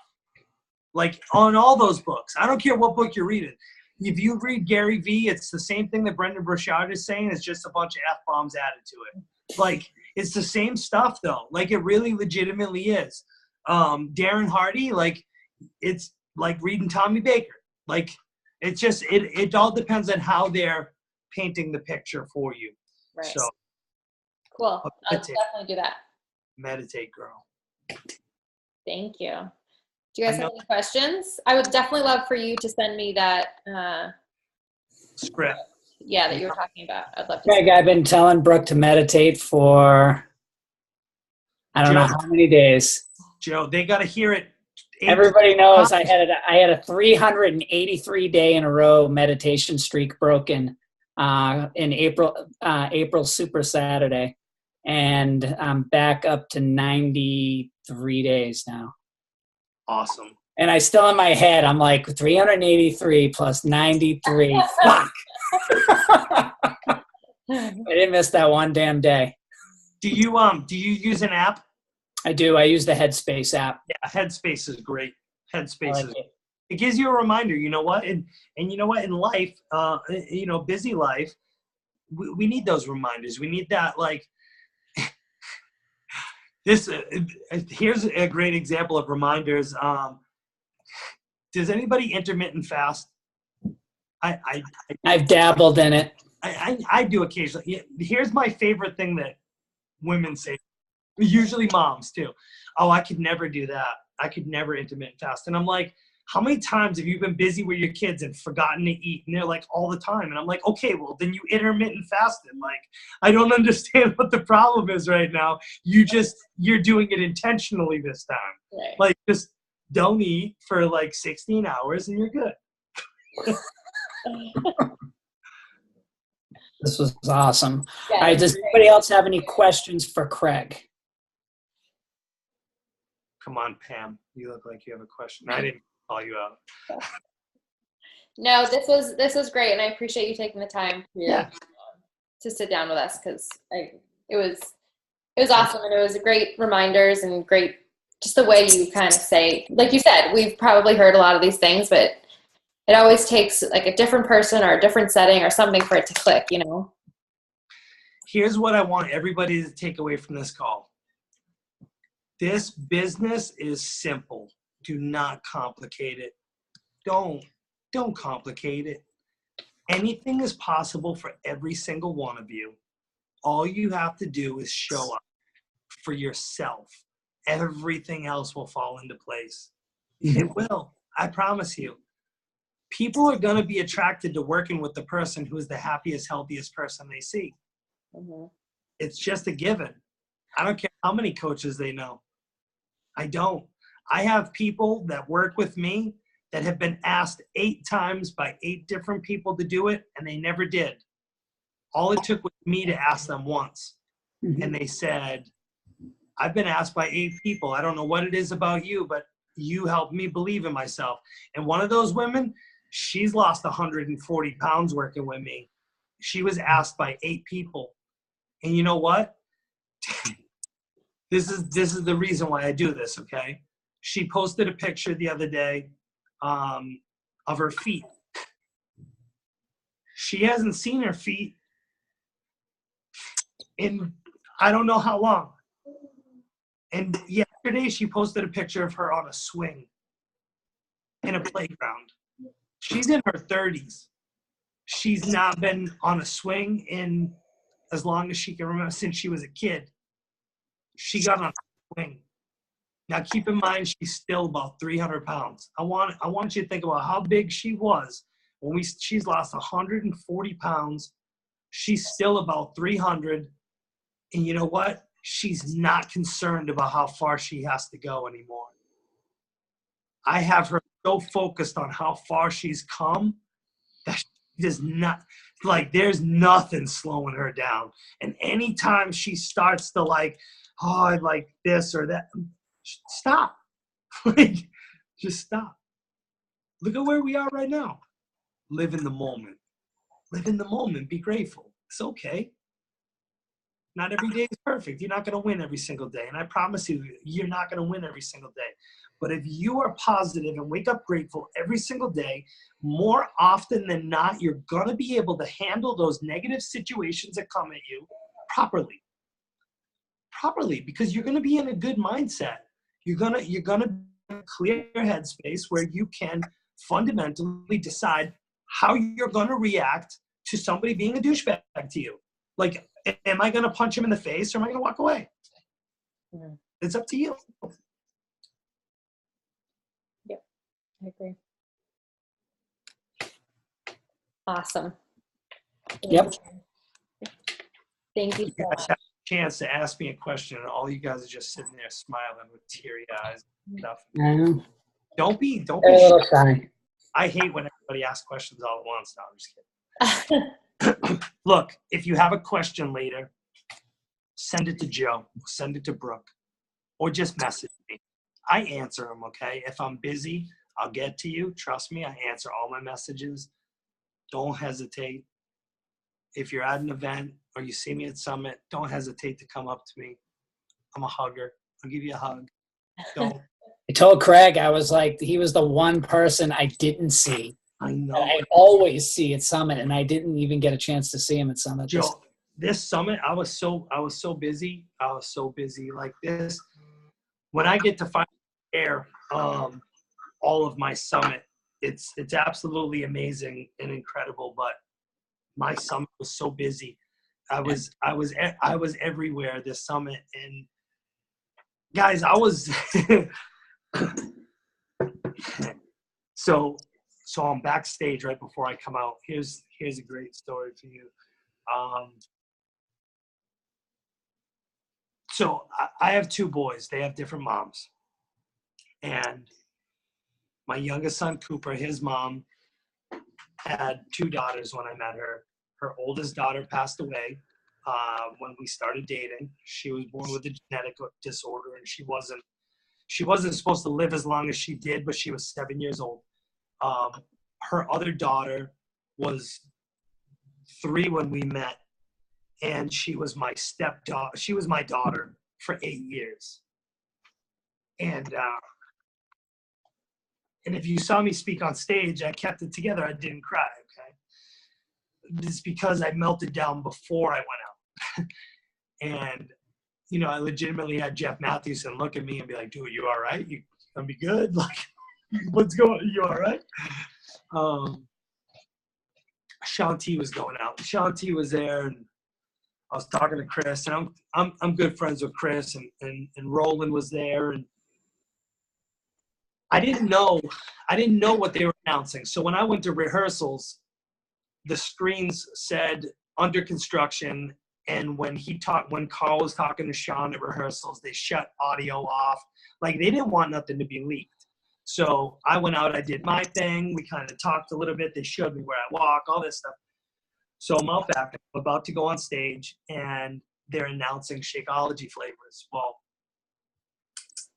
Like, on all those books. I don't care what book you're reading. If you read Gary Vee, it's the same thing that Brendan Burchard is saying. It's just a bunch of F-bombs added to it. Like, it's the same stuff, though. Like, it really legitimately is. Darren Hardy, like, it's like reading Tommy Baker. Like, it's just, it all depends on how they're painting the picture for you. Right. So, cool. I'll definitely do that. Meditate, girl. Thank you. Do you guys have any questions? I would definitely love for you to send me that script. Yeah, that you were talking about. I'd love to. Greg, I've been telling Brooke to meditate for I don't know how many days. Joe, they got to hear it. Everybody knows I had a 383 day in a row meditation streak broken in April Super Saturday, and I'm back up to 93 days now. Awesome. And I still in my head, I'm like 383 plus 93. Fuck. I didn't miss that one damn day. Do you use an app? I do. I use the Headspace app. Yeah, Headspace is great. Headspace is. It gives you a reminder. You know what? And you know what? In life, busy life, we need those reminders. We need that. Like this. Here's a great example of reminders. Does anybody intermittent fast? I've dabbled in it. I do occasionally. Here's my favorite thing that women say. Usually moms too. Oh, I could never do that. I could never intermittent fast. And I'm like, how many times have you been busy with your kids and forgotten to eat? And they're like, all the time. And I'm like, okay, well, then you intermittent fasted. Like, I don't understand what the problem is right now. You're doing it intentionally this time. Right. Like, just don't eat for like 16 hours and you're good. This was awesome. Yeah, all right, does anybody else have any questions for Craig? Come on, Pam. You look like you have a question. I didn't call you out. No, this was great, and I appreciate you taking the time to sit down with us, because it was awesome, and it was great reminders and great just the way you kind of say, like you said, we've probably heard a lot of these things, but it always takes like a different person or a different setting or something for it to click, you know? Here's what I want everybody to take away from this call. This business is simple. Do not complicate it. Don't complicate it. Anything is possible for every single one of you. All you have to do is show up for yourself. Everything else will fall into place. It will. I promise you. People are going to be attracted to working with the person who is the happiest, healthiest person they see. Mm-hmm. It's just a given. I don't care how many coaches they know. I don't. I have people that work with me that have been asked 8 times by 8 different people to do it, and they never did. All it took was me to ask them once. Mm-hmm. And they said, I've been asked by 8 people. I don't know what it is about you, but you helped me believe in myself. And one of those women, she's lost 140 pounds working with me. She was asked by 8 people. And you know what? This is the reason why I do this, okay? She posted a picture the other day of her feet. She hasn't seen her feet in I don't know how long. And yesterday she posted a picture of her on a swing in a playground. She's in her 30s. She's not been on a swing in as long as she can remember, since she was a kid. She got on a swing. Now keep in mind, she's still about 300 pounds. I want you to think about how big she was when she's lost 140 pounds. She's still about 300. And you know what? She's not concerned about how far she has to go anymore. I have her so focused on how far she's come that she does not, like, there's nothing slowing her down. And anytime she starts to like, oh, I like this or that, stop. Like, just stop. Look at where we are right now. Live in the moment. Live in the moment. Be grateful. It's okay. Not every day is perfect. You're not going to win every single day. And I promise you, you're not going to win every single day. But if you are positive and wake up grateful every single day, more often than not, you're going to be able to handle those negative situations that come at you properly. Properly, because you're going to be in a good mindset. You're going to clear your headspace where you can fundamentally decide how you're going to react to somebody being a douchebag to you. Like, am I going to punch him in the face or am I going to walk away? Yeah. It's up to you. Yeah, I agree. Awesome. Yep. Thank you so much. Chance to ask me a question and all you guys are just sitting there smiling with teary eyes and stuff. Don't be shy. I hate when everybody asks questions all at once. No, I'm just kidding. Look, if you have a question later, send it to Joe, send it to Brooke, or just message me. I answer them, okay? If I'm busy, I'll get to you. Trust me, I answer all my messages. Don't hesitate. If you're at an event or you see me at Summit, don't hesitate to come up to me. I'm a hugger. I'll give you a hug. Don't. I told Craig, I was like, he was the one person I didn't see. I know. I always see at Summit, and I didn't even get a chance to see him at Summit. Joe, this Summit, I was so busy. I was so busy like this. When I get to finally air all of my Summit, it's absolutely amazing and incredible. But my Summit was so busy. I was everywhere this Summit, and guys, I was so I'm backstage right before I come out. Here's a great story for you. So I have 2 boys. They have different moms. And my youngest son, Cooper, his mom had 2 daughters when I met her. Her oldest daughter passed away when we started dating. She was born with a genetic disorder, and she wasn't supposed to live as long as she did, but she was 7 years old. her other daughter was 3 when we met, and she was my stepdaughter. She was my daughter for 8 years. And if you saw me speak on stage, I kept it together. I didn't cry, okay? It's because I melted down before I went out. And, you know, I legitimately had Jeff Matthewson look at me and be like, dude, you all right? You gonna be good? Like, what's going on? You all right? Sean T was going out. Sean T was there, and I was talking to Chris, and I'm good friends with Chris, and Roland was there, and I didn't know what they were announcing. So when I went to rehearsals, the screens said under construction, and when Carl was talking to Sean at rehearsals, they shut audio off. Like, they didn't want nothing to be leaked. So I went out, I did my thing. We kind of talked a little bit. They showed me where I walk, all this stuff. So I'm out back, I'm about to go on stage, and they're announcing Shakeology flavors. Well,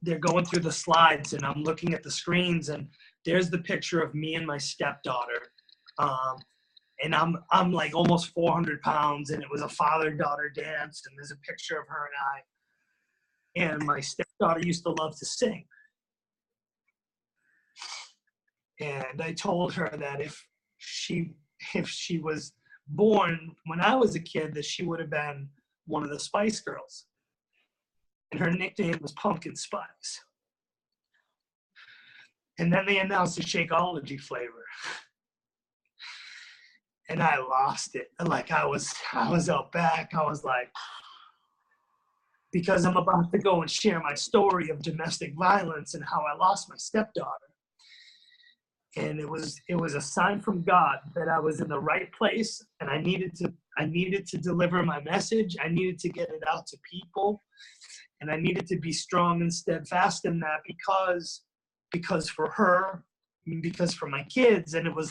they're going through the slides, and I'm looking at the screens, and there's the picture of me and my stepdaughter. And I'm like almost 400 pounds, and it was a father-daughter dance, and there's a picture of her and I. And my stepdaughter used to love to sing. And I told her that if she was born when I was a kid, that she would have been one of the Spice Girls. And her nickname was Pumpkin Spice. And then they announced the Shakeology flavor. And I lost it. Like, I was out back. I was like, because I'm about to go and share my story of domestic violence and how I lost my stepdaughter. And it was a sign from God that I was in the right place, and I needed to deliver my message. I needed to get it out to people, and I needed to be strong and steadfast in that because for her, because for my kids. And it was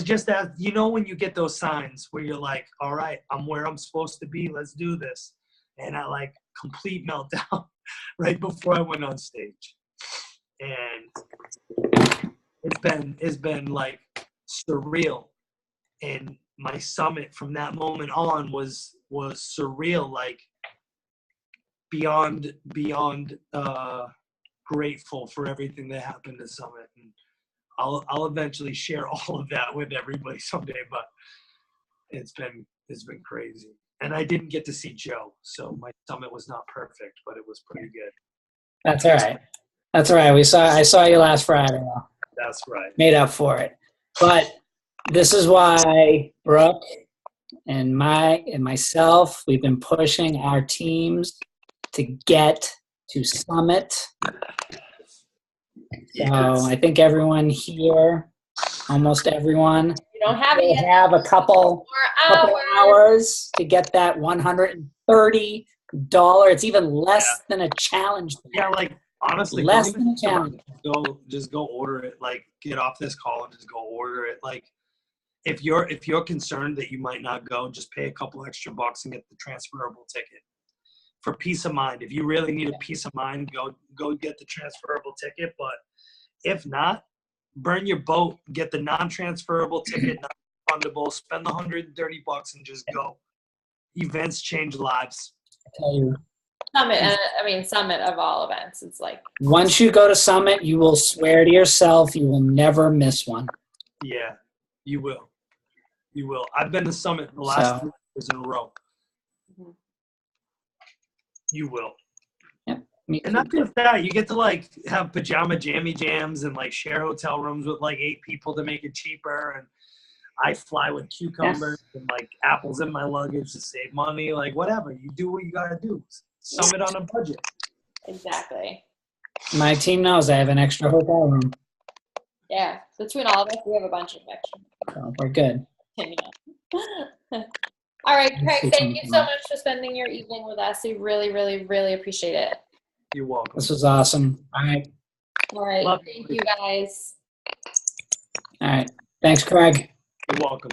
just that, you know, when you get those signs where you're like, all right, I'm where I'm supposed to be. Let's do this. And I like complete meltdown right before I went on stage. And it's been like surreal. And my summit from that moment on was surreal, like beyond grateful for everything that happened at Summit. And I'll eventually share all of that with everybody someday, but it's been crazy. And I didn't get to see Joe, so my summit was not perfect, but it was pretty good. That's all right. That's all right. I saw you last Friday. That's right. Made up for it. But this is why Brooke and myself, we've been pushing our teams to get to Summit. So I think everyone here, almost everyone, You don't have it yet. have a couple hours to get that $130. It's even less than a challenge. Yeah, like honestly, less than a challenge. Just go order it. Like, get off this call and just go order it. Like, if you're concerned that you might not go, just pay a couple extra bucks and get the transferable ticket. For peace of mind. If you really need a peace of mind, go get the transferable ticket. But if not, burn your boat, get the non-transferable ticket, non-refundable, spend the $130 and just go. Events change lives. I tell you. Summit of all events. It's like, once you go to Summit, you will swear to yourself you will never miss one. Yeah, you will. You will. I've been to Summit the last 3 years in a row. Mm-hmm. You will. Yeah, and not just that, you get to like have pajama jammy jams and like share hotel rooms with like 8 people to make it cheaper. And I fly with cucumbers and like apples in my luggage to save money. Like, whatever. You do what you gotta do. Summit on a budget. Exactly. My team knows I have an extra hotel room. Yeah. Between all of us, we have a bunch of extra. So we're good. All right, Craig, thank you so much for spending your evening with us. We really, really, really appreciate it. You're welcome. This was awesome. All right. All right. Thank you, guys. All right. Thanks, Craig. You're welcome.